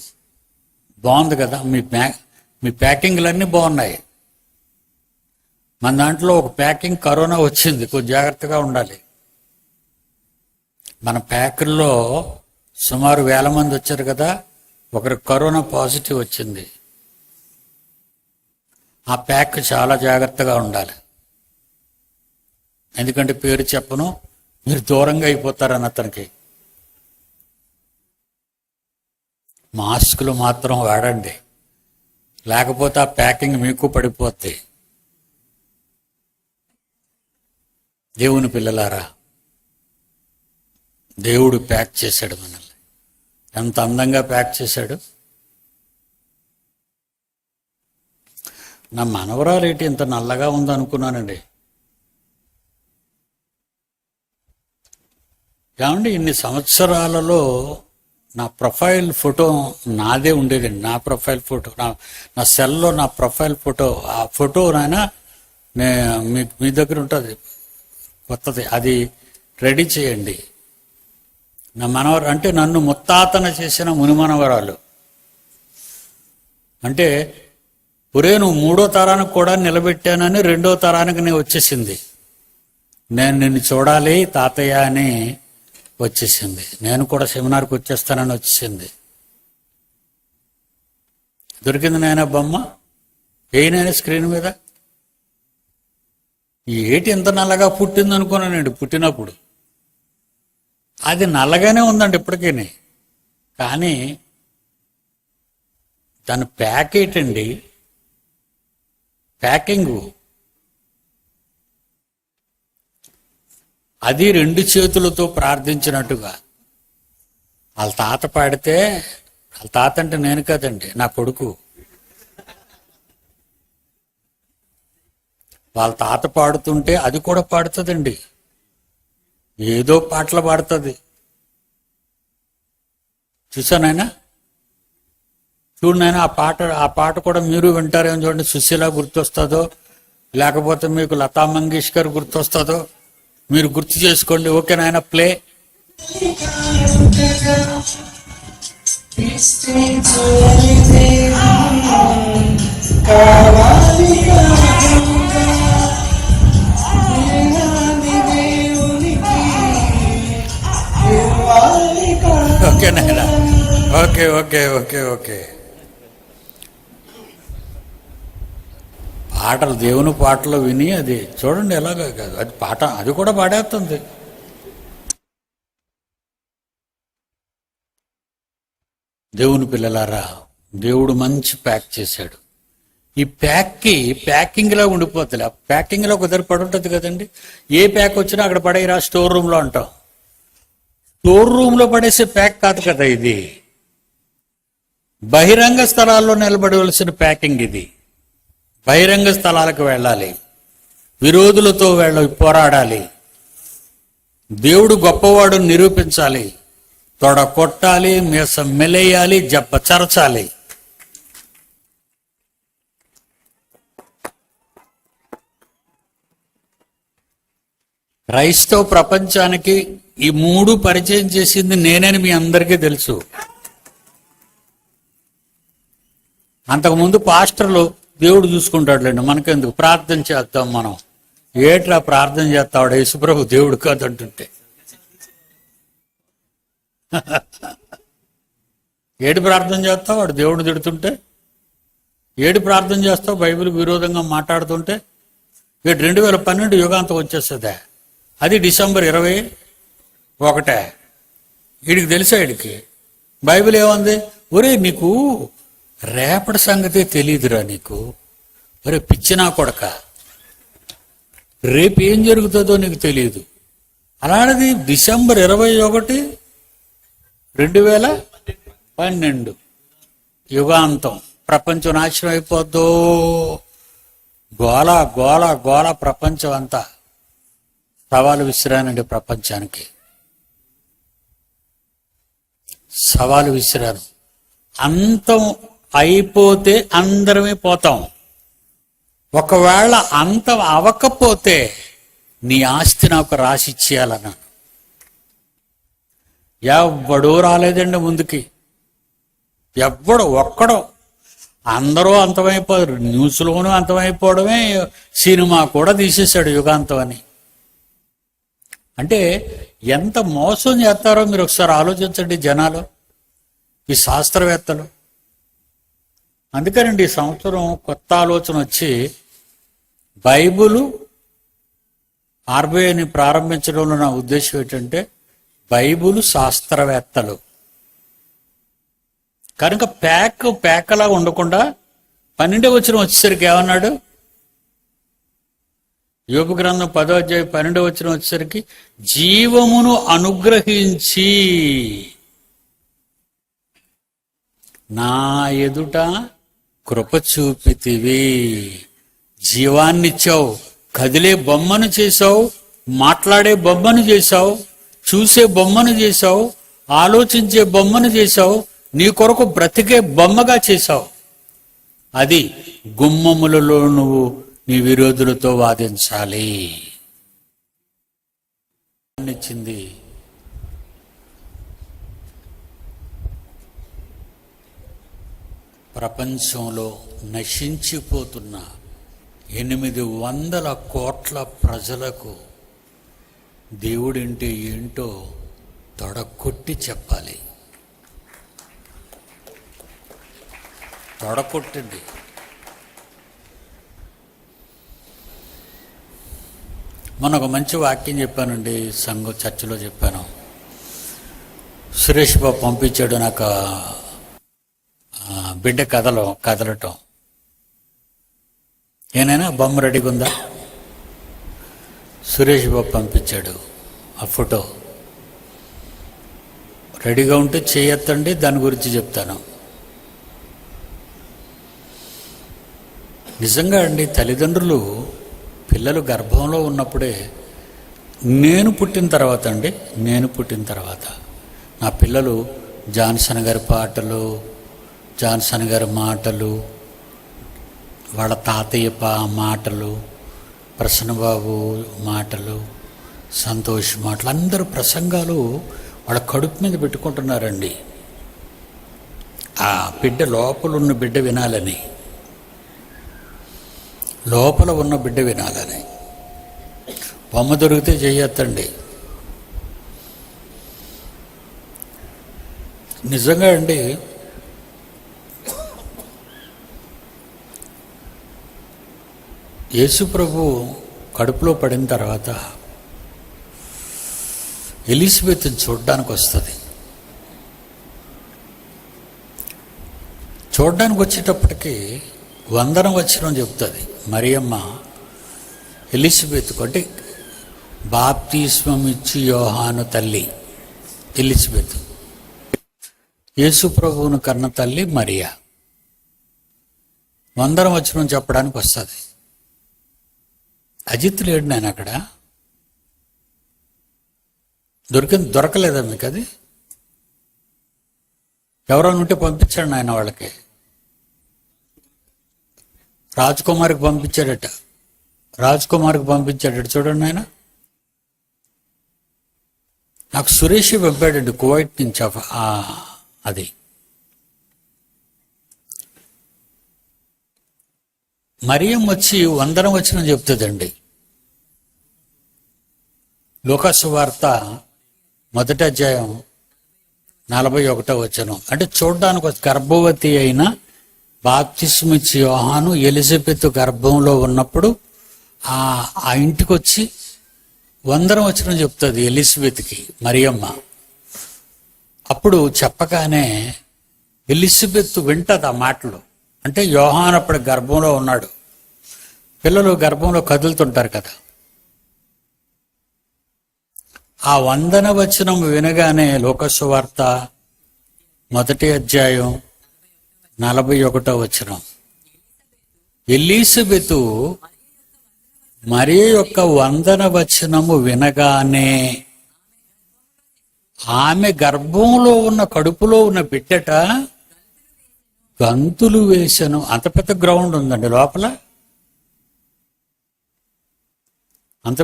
A: బాగుంది కదా, మీ ప్యాకింగ్లన్నీ బాగున్నాయి. మన దాంట్లో ఒక ప్యాకింగ్ కరోనా వచ్చింది, కొంచెం జాగ్రత్తగా ఉండాలి. మన ప్యాకుల్లో సుమారు 1000 మంది వచ్చారు కదా, ఒకరికి కరోనా పాజిటివ్ వచ్చింది. ఆ ప్యాక్ చాలా జాగ్రత్తగా ఉండాలి. ఎందుకంటే పేరు చెప్పను, మీరు దూరంగా అయిపోతారని అతనికి. మాస్కులు మాత్రం వాడండి, లేకపోతే ఆ ప్యాకింగ్ మీకు పడిపోద్ది. దేవుని పిల్లలారా, దేవుడు ప్యాక్ చేశాడు మనల్ని. ఎంత అందంగా ప్యాక్ చేశాడు. నా మనవరాలు ఏంటి ఇంత నల్లగా ఉందనుకున్నానండి. ఏమండి, ఇన్ని సంవత్సరాలలో నా ప్రొఫైల్ ఫోటో నాదే ఉండేదండి. నా ప్రొఫైల్ ఫోటో నా సెల్లో నా ప్రొఫైల్ ఫోటో, ఆ ఫోటో నాయన మీ దగ్గర ఉంటుంది కొత్తది, అది రెడీ చేయండి. నా మనవరు అంటే నన్ను ముత్తాతన చేసిన మునిమనవరాలు. అంటే ఒరే నువ్వు 3వ తరానికి కూడా నిలబెట్టానని 2వ తరానికి నేను వచ్చేసింది. నేను నిన్ను చూడాలి తాతయ్య అని వచ్చేసింది. నేను కూడా సెమినార్కి వచ్చేస్తానని వచ్చేసింది. దొరికింది నాయన బొమ్మ, ఏనాయన స్క్రీన్ మీద. ఏటి ఎంత నల్లగా పుట్టింది అనుకున్నానండి పుట్టినప్పుడు. అది నల్లగానే ఉందండి ఇప్పటికీ. కానీ దాని ప్యాకేటండి, ప్యాకింగు అది 2 చేతులతో ప్రార్థించినట్టుగా. వాళ్ళ తాత పాడితే, వాళ్ళ తాత అంటే నేను కదండి, నా కొడుకు. వాళ్ళ తాత పాడుతుంటే అది కూడా పాడుతుందండి, ఏదో పాటలు పాడుతుంది. చూసానైనా చూడు నాయన, ఆ పాట కూడా మీరు వింటారేమో చూడండి. సుశీల గుర్తొస్తుందో, లేకపోతే మీకు లతా మంగేష్కర్ గుర్తొస్తుందో మీరు గుర్తు చేసుకోండి. ఓకే నాయన, ప్లే. ఓకే నాయన, ఓకే ఓకే ఓకే ఓకే. పాటలు, దేవుని పాటలు విని అది చూడండి ఎలాగో కాదు, అది పాట, అది కూడా పాడేస్తుంది. దేవుని పిల్లలారా, దేవుడు మంచి ప్యాక్ చేశాడు. ఈ ప్యాకింగ్లో ఉండిపోతుంది. ఆ ప్యాకింగ్లో కుదిరి పడి ఉంటుంది కదండి. ఏ ప్యాక్ వచ్చినా అక్కడ పడేయరా, స్టోర్ రూమ్లో అంటాం. స్టోర్ రూమ్లో పడేసే ప్యాక్ కాదు కదా ఇది. బహిరంగ స్థలాల్లో నిలబడవలసిన ప్యాకింగ్ ఇది. బహిరంగ స్థలాలకు వెళ్ళాలి, విరోధులతో పోరాడాలి, దేవుడు గొప్పవాడు నిరూపించాలి, తొడ కొట్టాలి, మీసం మెలేయాలి, జబ్బ చరచాలి. క్రైస్తవ ప్రపంచానికి ఈ మూడు పరిచయం చేసింది నేనని మీ అందరికీ తెలుసు. అంతకుముందు పాస్టర్లు దేవుడు చూసుకుంటాడులేండి, మనకెందుకు, ప్రార్థన చేస్తాం మనం. ఏట్లా ప్రార్థన చేస్తావాడు, యేసుప్రభు దేవుడు కాదంటుంటే. ఏడు ప్రార్థన చేస్తావు వాడు దేవుడు తిడుతుంటే? ఏడు ప్రార్థన చేస్తావు బైబిల్ విరోధంగా మాట్లాడుతుంటే? 2012 యుగాంతం వచ్చేస్తుందా? అది డిసెంబర్ 21. వీడికి తెలుసా? వీడికి బైబిల్ ఏముంది? ఒరే నీకు రేపటి సంగతే తెలియదురా నీకు, ఒరే పిచ్చినా కొడక, రేపు ఏం జరుగుతుందో నీకు తెలియదు. అలాంటిది డిసెంబర్ 21, 2012 యుగాంతం. ప్రపంచం నాశనం అయిపోద్దో, గోల గోల గోల. ప్రపంచం అంతా సవాలు విసిరానండి. ప్రపంచానికి సవాలు విసిరాను. అంతం అయిపోతే అందరమే పోతాం. ఒకవేళ అంతం అవ్వకపోతే నీ ఆస్తి నాకు రాసి ఇచ్చేయాలన్నాను. ఎవ్వడూ రాలేదండి ముందుకి, ఎవ్వడు ఒక్కడో. అందరూ అంతమైపోయారు. న్యూస్లోనూ అంతమైపోవడమే, సినిమా కూడా తీసేశాడు యుగాంతం అని. అంటే ఎంత మోసం చేస్తారో మీరు ఒకసారి ఆలోచించండి జనాలు, ఈ శాస్త్రవేత్తలు. అందుకనండి ఈ సంవత్సరం కొత్త ఆలోచన వచ్చి బైబిలు ఆర్బీఐని ప్రారంభించడంలో నా ఉద్దేశం ఏంటంటే, బైబిలు శాస్త్రవేత్తలు కనుక ప్యాకలా ఉండకుండా 12వ వచనం వచ్చేసరికి ఏమన్నాడు? యోబు గ్రంథం 10వ అధ్యాయం 12వ వచనం వచ్చేసరికి, జీవమును అనుగ్రహించి నా ఎదుట కృప చూపితివి. జీవాన్నిచ్చావు, కదిలే బొమ్మను చేశావు, మాట్లాడే బొమ్మను చేశావు, చూసే బొమ్మను చేశావు, ఆలోచించే బొమ్మను చేశావు, నీ కొరకు బ్రతికే బొమ్మగా చేశావు. అది గుమ్మములలో నువ్వు నీ విరోధులతో వాదించాలి. ఇచ్చింది ప్రపంచంలో నశించిపోతున్న 800 కోట్ల ప్రజలకు దేవుడంటే ఏంటో తొడకొట్టి చెప్పాలి. తొడకొట్టండి. మొన్న ఒక మంచి వాక్యం చెప్పానండి, చర్చిలో చెప్పాను. సురేష్ బాబు పంపించాడు నాకు బిడ్డ కదలటం. ఏనైనా బొమ్మ రెడీగా ఉందా? సురేష్ బాబు పంపించాడు ఆ ఫోటో. రెడీగా ఉంటే చేయొద్దండి, దాని గురించి చెప్తాను. నిజంగా అండి, తల్లిదండ్రులు పిల్లలు గర్భంలో ఉన్నప్పుడే, నేను పుట్టిన తర్వాత నా పిల్లలు జాన్సన్ గారి పాటలు, జాన్సన్ గారి మాటలు, వాళ్ళ తాతయ్య మాటలు, ప్రసన్నబాబు మాటలు, సంతోష్ మాటలు, అందరూ ప్రసంగాలు వాళ్ళ కడుపు మీద పెట్టుకుంటున్నారండి. ఆ బిడ్డ లోపల ఉన్న బిడ్డ వినాలని, లోపల ఉన్న బిడ్డ వినాలని. బొమ్మ దొరికితే చెయ్యొద్దండి. నిజంగా అండి, యేసు ప్రభు కడుపులో పడిన తర్వాత ఎలిజబెత్ని చూడడానికి వస్తుంది. చూడడానికి వచ్చేటప్పటికి వందనం వచ్చిన చెప్తుంది మరియమ్మ ఎలిజబెత్కు. అంటే బాప్తిస్మం ఇచ్చి యోహాను తల్లి ఎలిజబెత్, యేసు ప్రభువును కన్న తల్లి మరియా. వందనం వచ్చిన చెప్పడానికి వస్తుంది. అజిత్ లేడు నేను అక్కడ. దొరకలేదా మీకు అది? ఎవరైనా ఉంటే పంపించాడు ఆయన వాళ్ళకి. రాజ్కుమార్కి పంపించాడట, రాజ్కుమార్కి పంపించాడట. చూడండి ఆయన, నాకు సురేష్ పంపాడండి కువైట్ నుంచి. అది మరియం వచ్చి వందనం వచ్చిన చెప్తుందండి. లూకాసు వార్త 1వ అధ్యాయం 41వ వచనం. అంటే చూడడానికి గర్భవతి అయిన బాప్తిస్మిచ్చి యోహాను ఎలిజబెత్ గర్భంలో ఉన్నప్పుడు ఆ ఇంటికి వచ్చి వందనం వచ్చిన చెప్తుంది ఎలిజబెత్కి మరియమ్మ. అప్పుడు చెప్పగానే ఎలిజబెత్ వింటది ఆ మాటలు. అంటే యోహాను అప్పుడు గర్భంలో ఉన్నాడు. పిల్లలు గర్భంలో కదులుతుంటారు కదా. ఆ వందన వచనం వినగానే లూకాసు వార్త 1వ అధ్యాయం 41వ వచనం, ఎలిజబెతు మరియ యొక్క వందన వచనము వినగానే ఆమె గర్భంలో ఉన్న కడుపులో ఉన్న బిడ్డట గంతులు వేసెను. అంత పెద్ద గ్రౌండ్ ఉందండి లోపల, అంత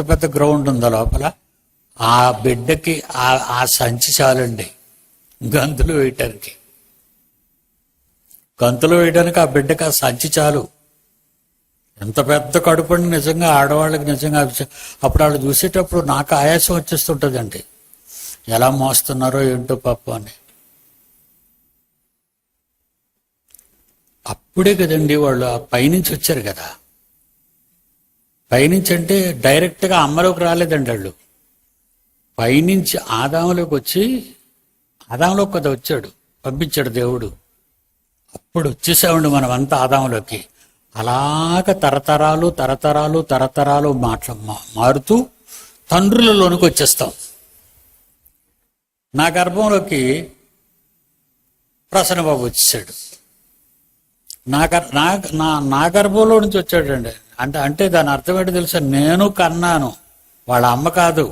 A: పెద్ద గ్రౌండ్ ఉందా లోపల. ఆ బిడ్డకి ఆ సంచి చాలండి గంతులు వేయటానికి. ఆ బిడ్డకి ఆ సంచి చాలు. ఎంత పెద్ద కడుపండి నిజంగా. ఆడవాళ్ళకి నిజంగా అప్పుడు వాళ్ళు చూసేటప్పుడు నాకు ఆయాసం వచ్చేస్తుంటుందండి. ఎలా మోస్తున్నారో ఏంటో పాప అని. అప్పుడే కదండి వాళ్ళు పైనుంచి వచ్చారు కదా. పైనుంచి అంటే డైరెక్ట్గా అమ్మలోకి రాలేదండి. వాళ్ళు పైనుంచి ఆదాములోకి వచ్చి, ఆదాములోకి కదా వచ్చాడు, పంపించాడు దేవుడు. అప్పుడు వచ్చేసామండి మనం అంతా ఆదాములోకి. అలాగ తరతరాలు మారుతూ తండ్రులలోనికి వచ్చేస్తాం. నా గర్భంలోకి ప్రసన్నబాబు వచ్చేసాడు. నా గర్భంలో నుంచి వచ్చాడండి. అంటే దాని అర్థం ఏంటో తెలుసా? నేను కన్నాను, వాళ్ళ అమ్మ కాదు.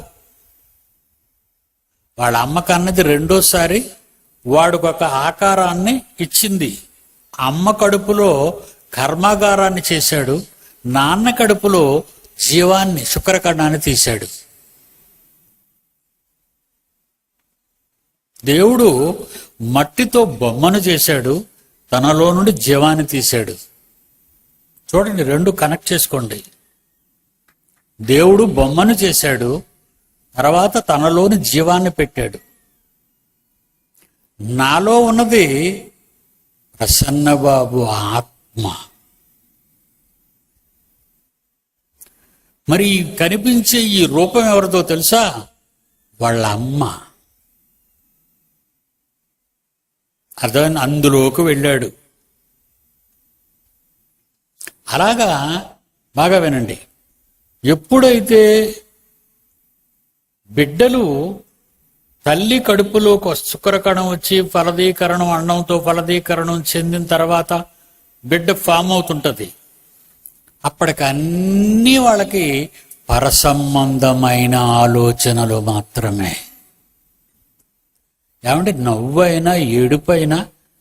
A: వాళ్ళ అమ్మ కన్నది రెండోసారి. వాడికి ఒక ఆకారాన్ని ఇచ్చింది. అమ్మ కడుపులో కర్మాగారాన్ని చేశాడు, నాన్న కడుపులో జీవాన్ని, శుక్రకణాన్ని తీశాడు. దేవుడు మట్టితో బొమ్మను చేశాడు, తనలో నుండి జీవాన్ని తీశాడు. చూడండి, రెండు కనెక్ట్ చేసుకోండి. దేవుడు బొమ్మను చేశాడు, తర్వాత తనలోని జీవాన్ని పెట్టాడు. నాలో ఉన్నది ప్రసన్నబాబు ఆత్మ. మరి కనిపించే ఈ రూపం ఎవరిదో తెలుసా? వాళ్ళ అమ్మ. అర్థమైంది? అందులోకి వెళ్ళాడు. అలాగా బాగా వినండి. ఎప్పుడైతే బిడ్డలు తల్లి కడుపులోకి శుక్రకణం వచ్చి ఫలదీకరణం, అన్నంతో ఫలదీకరణం చెందిన తర్వాత బిడ్డ ఫామ్ అవుతుంటది. అప్పటికి అన్నీ వాళ్ళకి పరసంబంధమైన ఆలోచనలు మాత్రమే. ఏమంటే నవ్వైనా ఏడుపైనా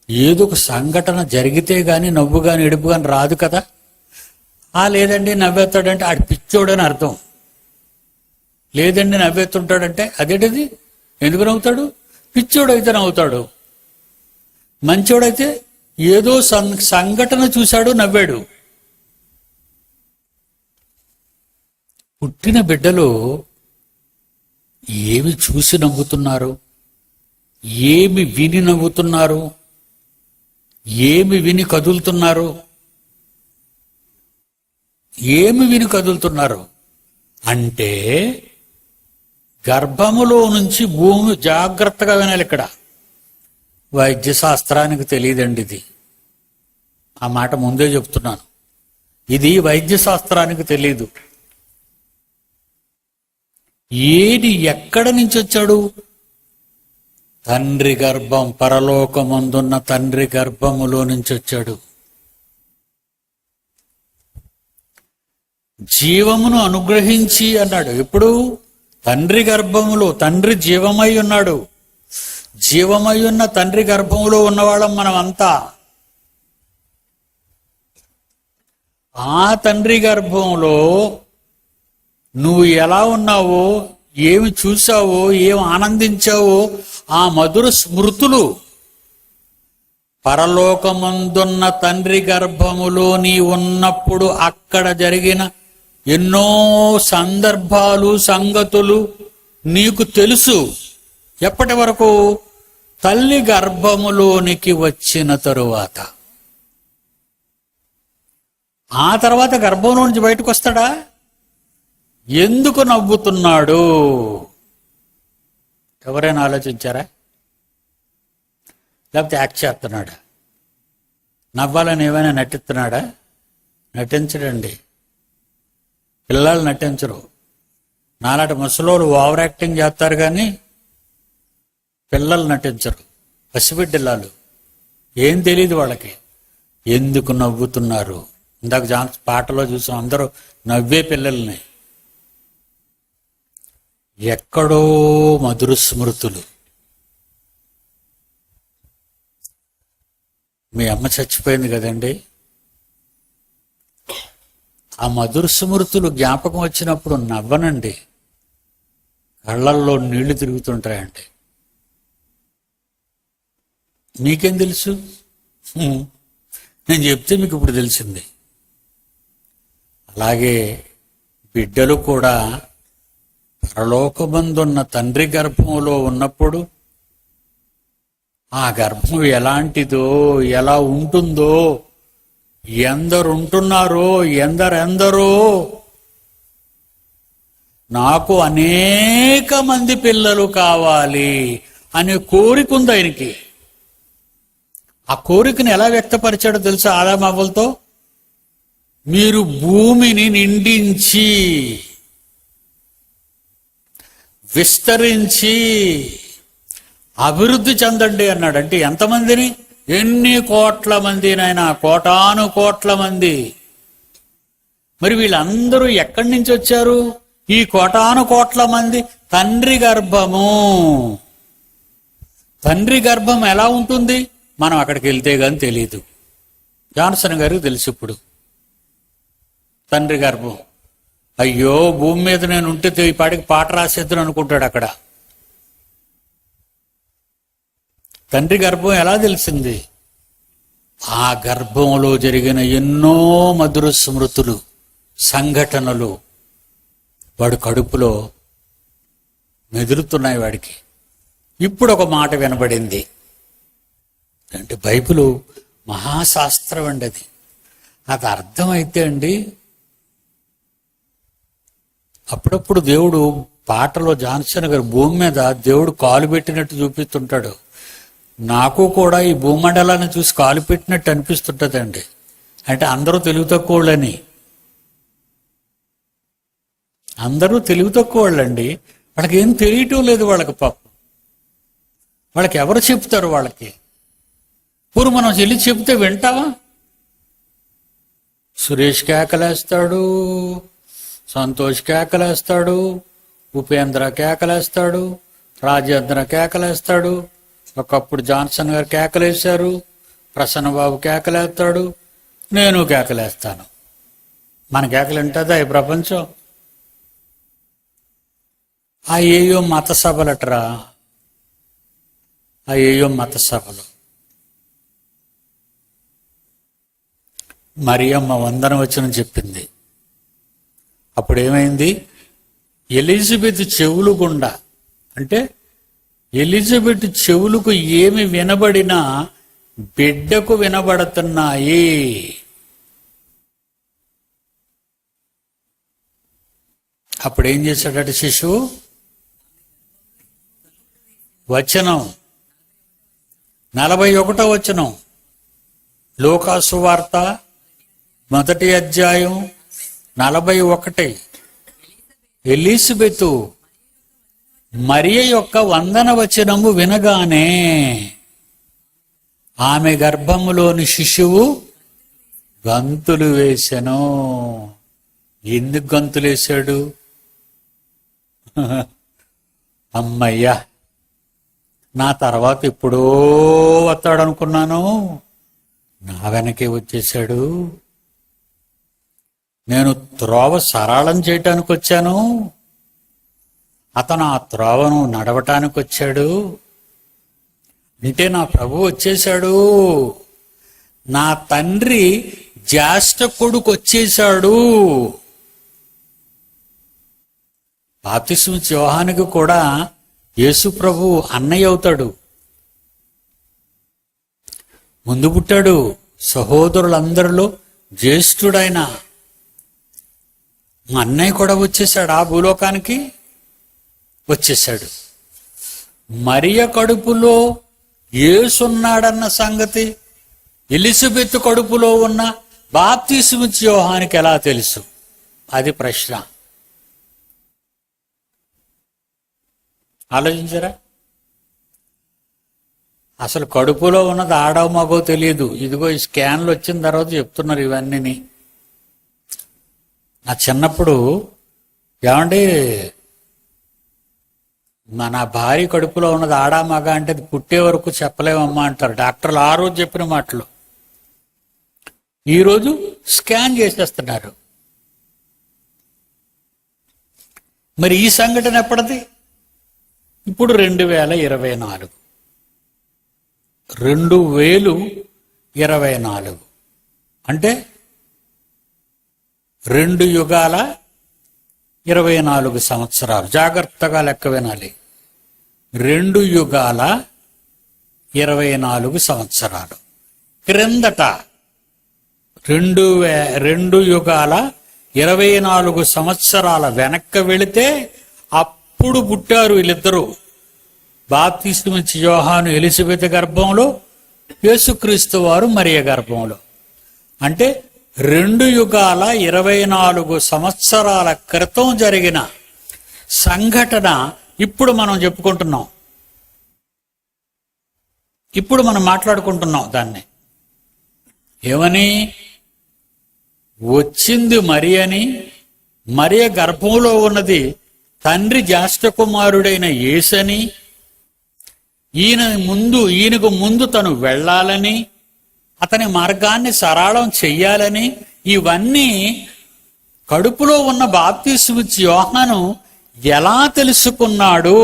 A: ఏదో ఒక సంఘటన జరిగితే గాని నవ్వు గాని ఏడుపు గాని రాదు కదా. లేదండి నవ్వేస్తాడంటే ఆడు పిచ్చోడని అర్థం. లేదండి నవ్వేస్తుంటాడంటే అదేంటిది, ఎందుకు నవ్వుతాడు? పిచ్చోడైతే నవ్వుతాడు. మంచోడైతే ఏదో సంఘటన చూశాడు నవ్వాడు. పుట్టిన బిడ్డలు ఏమి చూసి నవ్వుతున్నారు, ఏమి విని నవ్వుతున్నారు, ఏమి విని కదులుతున్నారు, ఏమి విని కదులుతున్నారు అంటే గర్భములో నుంచి భూమి, జాగ్రత్తగా వినాలి ఇక్కడ. వైద్య శాస్త్రానికి తెలియదండి ఇది, ఆ మాట ముందే చెప్తున్నాను. ఇది వైద్య శాస్త్రానికి తెలియదు. ఏది ఎక్కడ నుంచి వచ్చాడు? తండ్రి గర్భం, పరలోకమందున్న తండ్రి గర్భములో నుంచి వచ్చాడు. జీవమును అనుగ్రహించి అన్నాడు. ఎప్పుడు? తండ్రి గర్భములో. తండ్రి జీవమై ఉన్నాడు. జీవమై ఉన్న తండ్రి గర్భములో ఉన్నవాళ్ళం మనం అంతా. ఆ తండ్రి గర్భంలో నువ్వు ఎలా ఉన్నావో, ఏమి చూసావో, ఏమి ఆనందించావో ఆ మధుర స్మృతులు పరలోకమందున్న తండ్రి గర్భములో నీ ఉన్నప్పుడు అక్కడ జరిగిన ఎన్నో సందర్భాలు, సంగతులు నీకు తెలుసు. ఎప్పటి వరకు? తల్లి గర్భములోనికి వచ్చిన తరువాత. ఆ తర్వాత గర్భంలో నుంచి బయటకు వస్తాడా? ఎందుకు నవ్వుతున్నాడు? ఎవరైనా ఆలోచించారా? లేకపోతే యాక్ట్ చేస్తున్నాడా? నవ్వాలని ఏమైనా నటిస్తున్నాడా? నటించడండి. పిల్లలు నటించరు. నాలాంటి ముసలోళ్ళు ఓవర్ యాక్టింగ్ చేస్తారు కానీ పిల్లలు నటించరు. పసిబిడ్డలాలు ఏం తెలియదు వాళ్ళకి. ఎందుకు నవ్వుతున్నారు? ఇందాక పాటలో చూసాం, అందరూ నవ్వే పిల్లల్ని. ఎక్కడో మధుర స్మృతులు. మీ అమ్మ చచ్చిపోయింది కదండి, ఆ మధుర స్మృతులు జ్ఞాపకం వచ్చినప్పుడు నవ్వనండి, కళ్ళల్లో నీళ్లు తిరుగుతుంటాయండి. మీకేం తెలుసు? నేను చెప్తే మీకు ఇప్పుడు తెలిసింది. అలాగే బిడ్డలు కూడా పరలోకమందున్న తండ్రి గర్భంలో ఉన్నప్పుడు ఆ గర్భం ఎలాంటిదో, ఎలా ఉంటుందో, ఎందరుంటున్నారో, ఎందరెందరో. నాకు అనేక మంది పిల్లలు కావాలి అనే కోరిక ఉంది ఆయనకి. ఆ కోరికను ఎలా వ్యక్తపరిచాడో తెలుసా? ఆదాము అవ్వలతో, మీరు భూమిని నిండించి విస్తరించి అభివృద్ధి చెందండి అన్నాడు. అంటే ఎంతమందిని? ఎన్ని కోట్ల మందినైనా, కోటాను కోట్ల మంది. మరి వీళ్ళందరూ ఎక్కడి నుంచి వచ్చారు? ఈ కోటాను కోట్ల మంది తండ్రి గర్భము. తండ్రి గర్భం ఎలా ఉంటుంది? మనం అక్కడికి వెళ్తే గాని తెలియదు. జాన్సన్ గారికి తెలుసు ఇప్పుడు తండ్రి గర్భం. అయ్యో, భూమి మీద నేను ఉంటే ఈ పాటికి పాట రాసేద్దును అనుకుంటాడు అక్కడ. తండ్రి గర్భం ఎలా తెలిసింది? ఆ గర్భంలో జరిగిన ఎన్నో మధుర స్మృతులు, సంఘటనలు వాడు కడుపులో మెదులుతున్నాయి వాడికి. ఇప్పుడు ఒక మాట వినబడింది అంటే బైబిలు మహాశాస్త్రం అండి. అది అర్థమైతే అండి, అప్పుడప్పుడు దేవుడు పాటలో జాన్సన్ గారు భూమి మీద దేవుడు కాలు పెట్టినట్టు చూపిస్తుంటాడు. నాకు కూడా ఈ భూమండలాన్ని చూసి కాలు పెట్టినట్టు అనిపిస్తుంటదండి. అంటే అందరూ తెలివి తక్కువ వాళ్ళని. అందరూ తెలివి తక్కువ వాళ్ళండి. వాళ్ళకి ఏం తెలియటం లేదు. వాళ్ళకి పాపం, వాళ్ళకి ఎవరు చెప్తారు? వాళ్ళకి పూర్వ మనం వెళ్ళి చెప్తే వింటావా? సురేష్ కేకలేస్తాడు, సంతోష్ కేకలేస్తాడు, ఉపేంద్ర కేకలేస్తాడు, రాజేంద్ర కేకలేస్తాడు, ఒకప్పుడు జాన్సన్ గారు కేకలేశారు, ప్రసన్నబాబు కేకలేస్తాడు, నేను కేకలేస్తాను. మన కేకలు ఉంటుందా ఈ ప్రపంచం? ఆ ఏయో మత సభలట్రా, ఆ ఏయో మత సభలు. మరియమ్మ వందన వచనం చెప్పింది. అప్పుడేమైంది? ఎలిజబెత్ చెవులు గుండా, అంటే ఎలిజబెత్ చెవులకు ఏమి వినబడినా బిడ్డకు వినబడుతున్నాయి. అప్పుడేం చేశాడట శిశువు? వచనం 41వ వచనం, లూకాసు వార్త 1వ అధ్యాయం 41. ఎలిజబెతు మరియ యొక్క వందన వచనము వినగానే ఆమె గర్భములోని శిశువు గంతులు వేసెను. ఎందుకు గంతులు వేశాడు? అమ్మయ్యా, నా తర్వాత ఎప్పుడో వస్తాడనుకున్నాను, నా వెనకే వచ్చేశాడు. నేను త్రోవ సరళం చేయటానికి వచ్చాను, అతను ఆ త్రోవను నడవటానికి వచ్చాడు. అంటే నా ప్రభు వచ్చేశాడు, నా తండ్రి జ్యేష్ఠ కొడుకు వచ్చేశాడు. బాప్తిస్మ యోహానుకు కూడా యేసు ప్రభు అన్నయ్య అవుతాడు. ముందు పుట్టాడు, సహోదరులందరిలో జ్యేష్ఠుడైన మా అన్నయ్య కూడా వచ్చేసాడు, ఆ భూలోకానికి వచ్చేసాడు. మరియ కడుపులో యేసున్నాడన్న సంగతి ఎలిజబెత్ కడుపులో ఉన్న బాప్తిస్మ యోహానుకి ఎలా తెలుసు? అది ప్రశ్న. ఆలోచించరా? అసలు కడుపులో ఉన్నది ఆడవ మగో తెలియదు. ఇదిగో ఈ స్కాన్లు వచ్చిన తర్వాత చెప్తున్నారు ఇవన్నీ. నా చిన్నప్పుడు ఏమండి, మన భార్య కడుపులో ఉన్నది ఆడా మగ అంటే అది పుట్టే వరకు చెప్పలేమమ్మా అంటారు డాక్టర్లు. ఆ రోజు చెప్పిన మాటలు ఈరోజు స్కాన్ చేసేస్తున్నారు. మరి ఈ సంఘటన ఎప్పటిది? ఇప్పుడు 2024. 2024 అంటే 2 యుగాల 24 సంవత్సరాలు. జాగ్రత్తగా లెక్క వినాలి. 2 యుగాల 24 సంవత్సరాలు క్రిందట, 2 యుగాల 24 సంవత్సరాల వెనక్కి వెళితే అప్పుడు పుట్టారు వీళ్ళిద్దరూ. బాప్తిస్మ యోహాను ఎలిజబెత్ గర్భంలో, యేసుక్రీస్తు వారు మరియ గర్భంలో. అంటే 2 యుగాల 24 సంవత్సరాల క్రితం జరిగిన సంఘటన ఇప్పుడు మనం చెప్పుకుంటున్నాం, ఇప్పుడు మనం మాట్లాడుకుంటున్నాం. దాన్ని ఏమని? వచ్చింది మరియని, మరియ గర్భంలో ఉన్నది తండ్రి జ్యేష్ఠ కుమారుడైన యేసని, ఈయనకు ముందు తను వెళ్ళాలని, అతని మార్గాన్ని సరళం చెయ్యాలని, ఇవన్నీ కడుపులో ఉన్న బాప్తిస్మ యోహాను ఎలా తెలుసుకున్నాడు?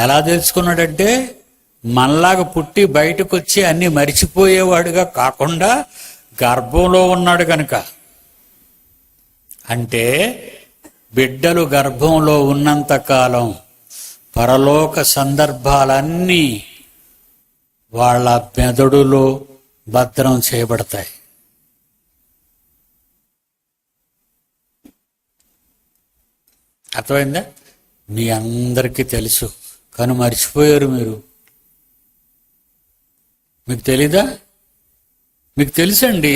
A: ఎలా తెలుసుకున్నాడంటే, మనలాగా పుట్టి బయటకు వచ్చి అన్ని మరిచిపోయేవాడుగా కాకుండా గర్భంలో ఉన్నాడు కనుక. అంటే బిడ్డలు గర్భంలో ఉన్నంతకాలం పరలోక సందర్భాలన్నీ వాళ్ళ మెదడులో భద్రం చేయబడతాయి. అర్థమైందా? మీ అందరికీ తెలుసు కానీ మర్చిపోయారు మీరు. మీకు తెలీదా? మీకు తెలుసండి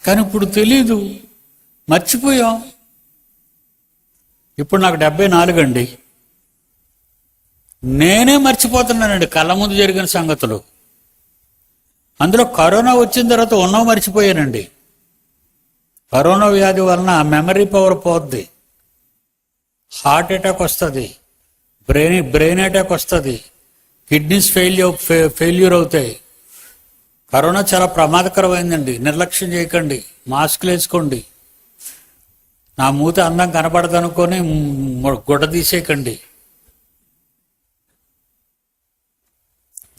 A: కానీ ఇప్పుడు తెలీదు, మర్చిపోయాం. ఇప్పుడు నాకు 74 అండి, నేనే మర్చిపోతున్నానండి కళ్ళ ముందు జరిగిన సంగతులు. అందులో కరోనా వచ్చిన తర్వాత ఉన్నవి మర్చిపోయానండి. కరోనా వ్యాధి వలన మెమరీ పవర్ పోద్ది, హార్ట్ అటాక్ వస్తుంది, బ్రెయిన్ అటాక్ వస్తుంది, కిడ్నీస్ ఫెయిల్యూర్ అవుతాయి. కరోనా చాలా ప్రమాదకరమైందండి. నిర్లక్ష్యం చేయకండి, మాస్కులు వేసుకోండి. నా మూత అందం కనపడదనుకొని గుడ్డ తీసేయకండి.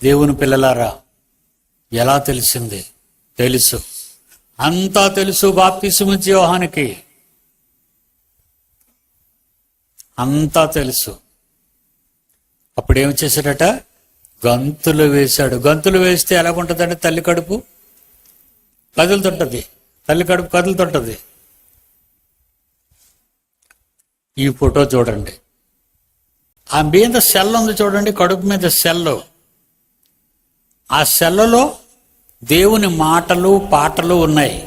A: దేవుని పిల్లలారా, ఎలా తెలిసింది? తెలుసు, అంతా తెలుసు. బాప్తిసమిచ్చే యోహానుకి అంతా తెలుసు. అప్పుడేం చేశాడట? గంతులు వేశాడు. గంతులు వేస్తే ఎలాగుంటుందంటే తల్లి కడుపు కదులుతుంటది, తల్లి కడుపు కదులుతుంటది. ఈ ఫోటో చూడండి. ఆ మీద సెల్ ఉంది చూడండి, కడుపు మీద సెల్. ఆ సెల్లలో దేవుని మాటలు పాటలు ఉన్నాయి.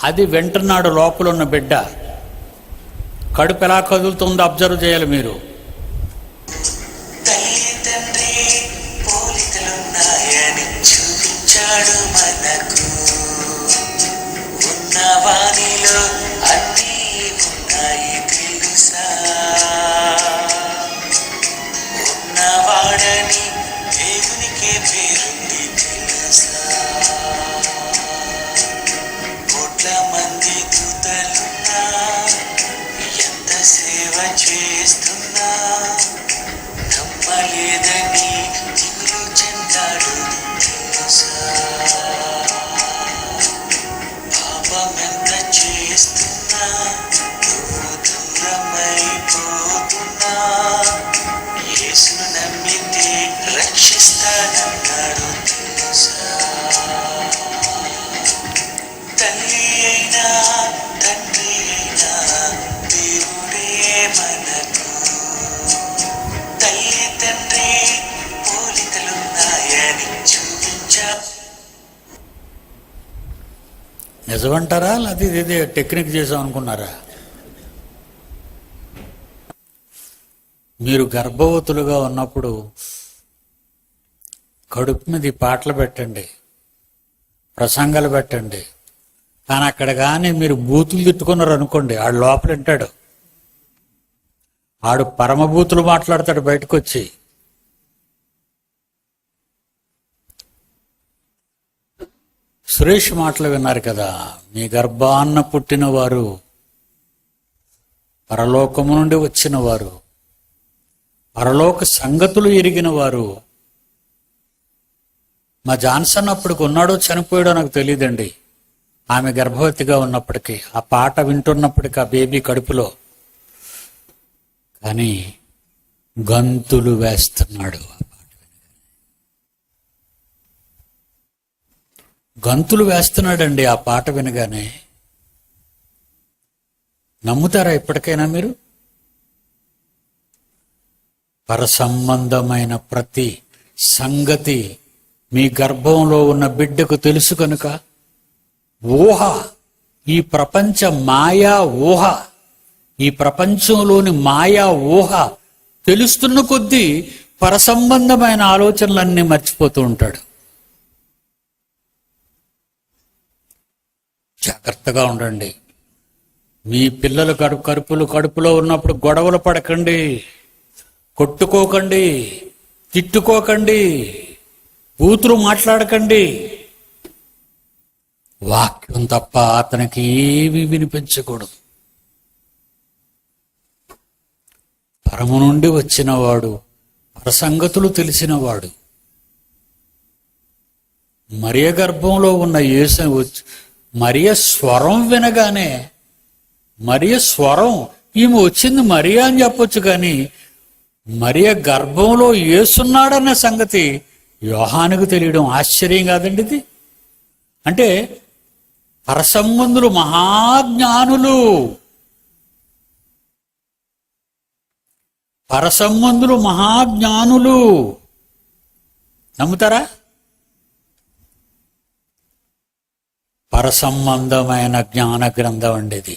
A: అది వింటున్నాడు లోపల ఉన్న బిడ్డ. కడుపు ఎలా కదులుతుందో అబ్జర్వ్ చేయాలి మీరు. నిజమంటారా? అది ఇదే టెక్నిక్ చేసాం అనుకున్నారా? మీరు గర్భవతులుగా ఉన్నప్పుడు కడుపు మీద ఈ పాటలు పెట్టండి, ప్రసంగాలు పెట్టండి. కానీ అక్కడ కానీ మీరు బూతులు తిట్టుకున్నారు అనుకోండి, ఆడు లోపల వింటాడు. ఆడు పరమబూతులు మాట్లాడతాడు బయటకు వచ్చి. సురేష్ మాటలు విన్నారు కదా. మీ గర్భాన్న పుట్టిన వారు పరలోకము నుండి వచ్చిన వారు, పరలోక సంగతులు ఎరిగిన వారు. మా జాన్సన్ అప్పటికి ఉన్నాడో చనిపోయాడో నాకు తెలియదండి. ఆమె గర్భవతిగా ఉన్నప్పటికీ, ఆ పాట వింటున్నప్పటికీ, ఆ బేబీ కడుపులో. కానీ గంతులు వేస్తున్నాడు. గంతులు వేస్తున్నాడండి ఆ పాట వినగానే. నమ్ముతారా ఇప్పటికైనా మీరు? పరసంబంధమైన ప్రతి సంగతి మీ గర్భంలో ఉన్న బిడ్డకు తెలుసు కనుక ఊహ, ఈ ప్రపంచ మాయా ఊహ, ఈ ప్రపంచంలోని మాయా ఊహ తెలుస్తున్న కొద్దీ పరసంబంధమైన ఆలోచనలన్నీ మర్చిపోతూ ఉంటాడు. జాగ్రత్తగా ఉండండి. మీ పిల్లలు కడుపులో ఉన్నప్పుడు గొడవలు పడకండి, కొట్టుకోకండి, తిట్టుకోకండి, బూతులు మాట్లాడకండి. వాక్యం తప్ప అతనికి ఏమీ వినిపించకూడదు. పరము నుండి వచ్చినవాడు, పరసంగతులు తెలిసినవాడు. మరియ గర్భంలో ఉన్న యేసు మరియ స్వరం వినగానే, మరియ స్వరం, ఈమె వచ్చింది మరియా అని చెప్పొచ్చు, కానీ మరియ గర్భంలో యేసున్నాడన్న సంగతి యోహానుకు తెలియడం ఆశ్చర్యం కాదండి ఇది. అంటే పరసంబంధులు మహాజ్ఞానులు, పరసంబంధులు మహాజ్ఞానులు. నమ్ముతారా? పరసంబంధమైన జ్ఞాన గ్రంథం అండి ఇది.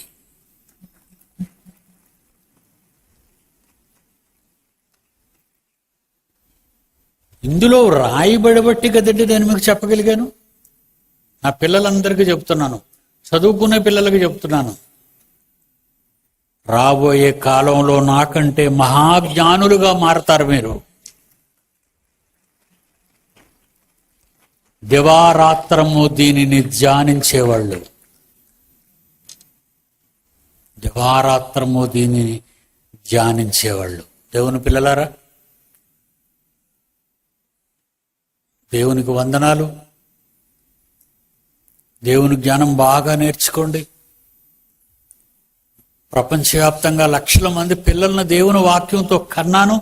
A: ఇందులో రాయబడబట్టి కదండి నేను మీకు చెప్పగలిగాను. నా పిల్లలందరికీ చెప్తున్నాను, చదువుకునే పిల్లలకి చెప్తున్నాను. రాబోయే కాలంలో నాకంటే మహాజ్ఞానులుగా మారతారు మీరు. దివారాత్రము దీనిని ధ్యానించేవాళ్ళు, దివారాత్రము దీనిని ధ్యానించేవాళ్ళు. దేవుని పిల్లలారా, దేవునికి వందనాలు. దేవుని జ్ఞానం బాగా నేర్చుకోండి. ప్రపంచవ్యాప్తంగా లక్షల మంది పిల్లలను దేవుని వాక్యంతో కన్నాను.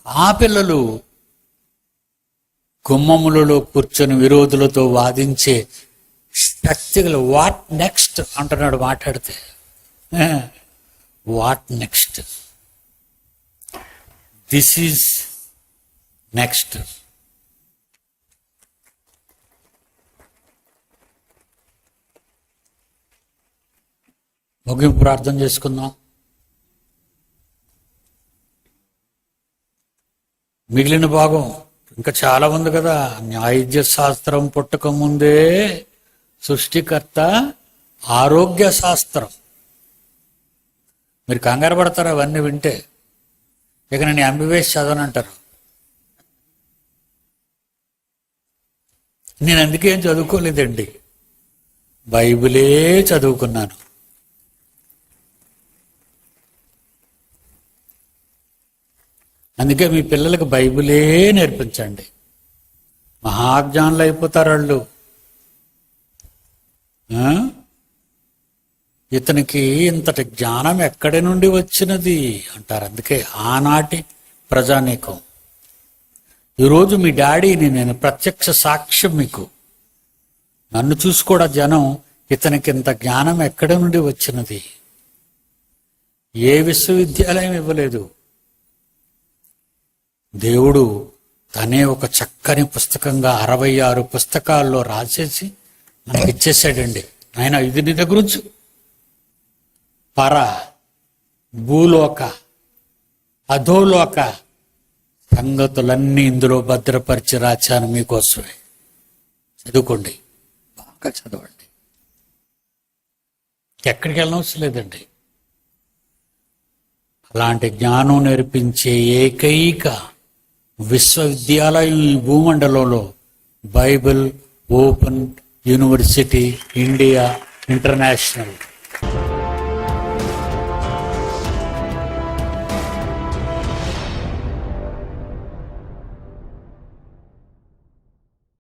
A: ఆ పిల్లలు గుమ్మములలో కూర్చొని విరోధులతో వాదించే శక్తిగల వాట్ నెక్స్ట్ అంటున్నాడు మాట్లాడితే. What next, this is next. ముగింపు ప్రార్థన చేసుకుందాం. మిగిలిన భాగం ఇంకా చాలా ఉంది కదా. న్యాయ శాస్త్రం పుట్టక ముందే సృష్టికర్త, ఆరోగ్య శాస్త్రం. మీరు కంగారు పడతారు అవన్నీ వింటే. ఇక నేను ఎంబీబీఎస్ చదవనంటారు. నేను అందుకేం చదువుకోలేదండి, బైబిలే చదువుకున్నాను. అందుకే మీ పిల్లలకు బైబిలే నేర్పించండి. మహాజ్ఞానులు అయిపోతారు వాళ్ళు. ఇతనికి ఇంతటి జ్ఞానం ఎక్కడి నుండి వచ్చినది అంటారు. అందుకే ఆనాటి ప్రజానీకం. ఈరోజు మీ డాడీని నేను ప్రత్యక్ష సాక్ష్యం మీకు. నన్ను చూసి కూడా జనం ఇతనికి ఇంత జ్ఞానం ఎక్కడి నుండి వచ్చినది. ఏ విశ్వవిద్యాలయం ఇవ్వలేదు. దేవుడు తనే ఒక చక్కని పుస్తకంగా 66 పుస్తకాల్లో రాసేసి మనకి ఇచ్చేసాడండి. ఆయన ఇది నీ దగ్గర ఉంచు. పర, భూలోక, అధోలోక సంగతులన్నీ ఇందులో భద్రపరిచి రాచాను మీకోసమే. చదువుకోండి, బాగా చదవండి. ఎక్కడికి వెళ్ళనవసరం లేదండి. అలాంటి జ్ఞానం నేర్పించే ఏకైక విశ్వవిద్యాలయం ఈ భూమండలంలో Bible open university India international.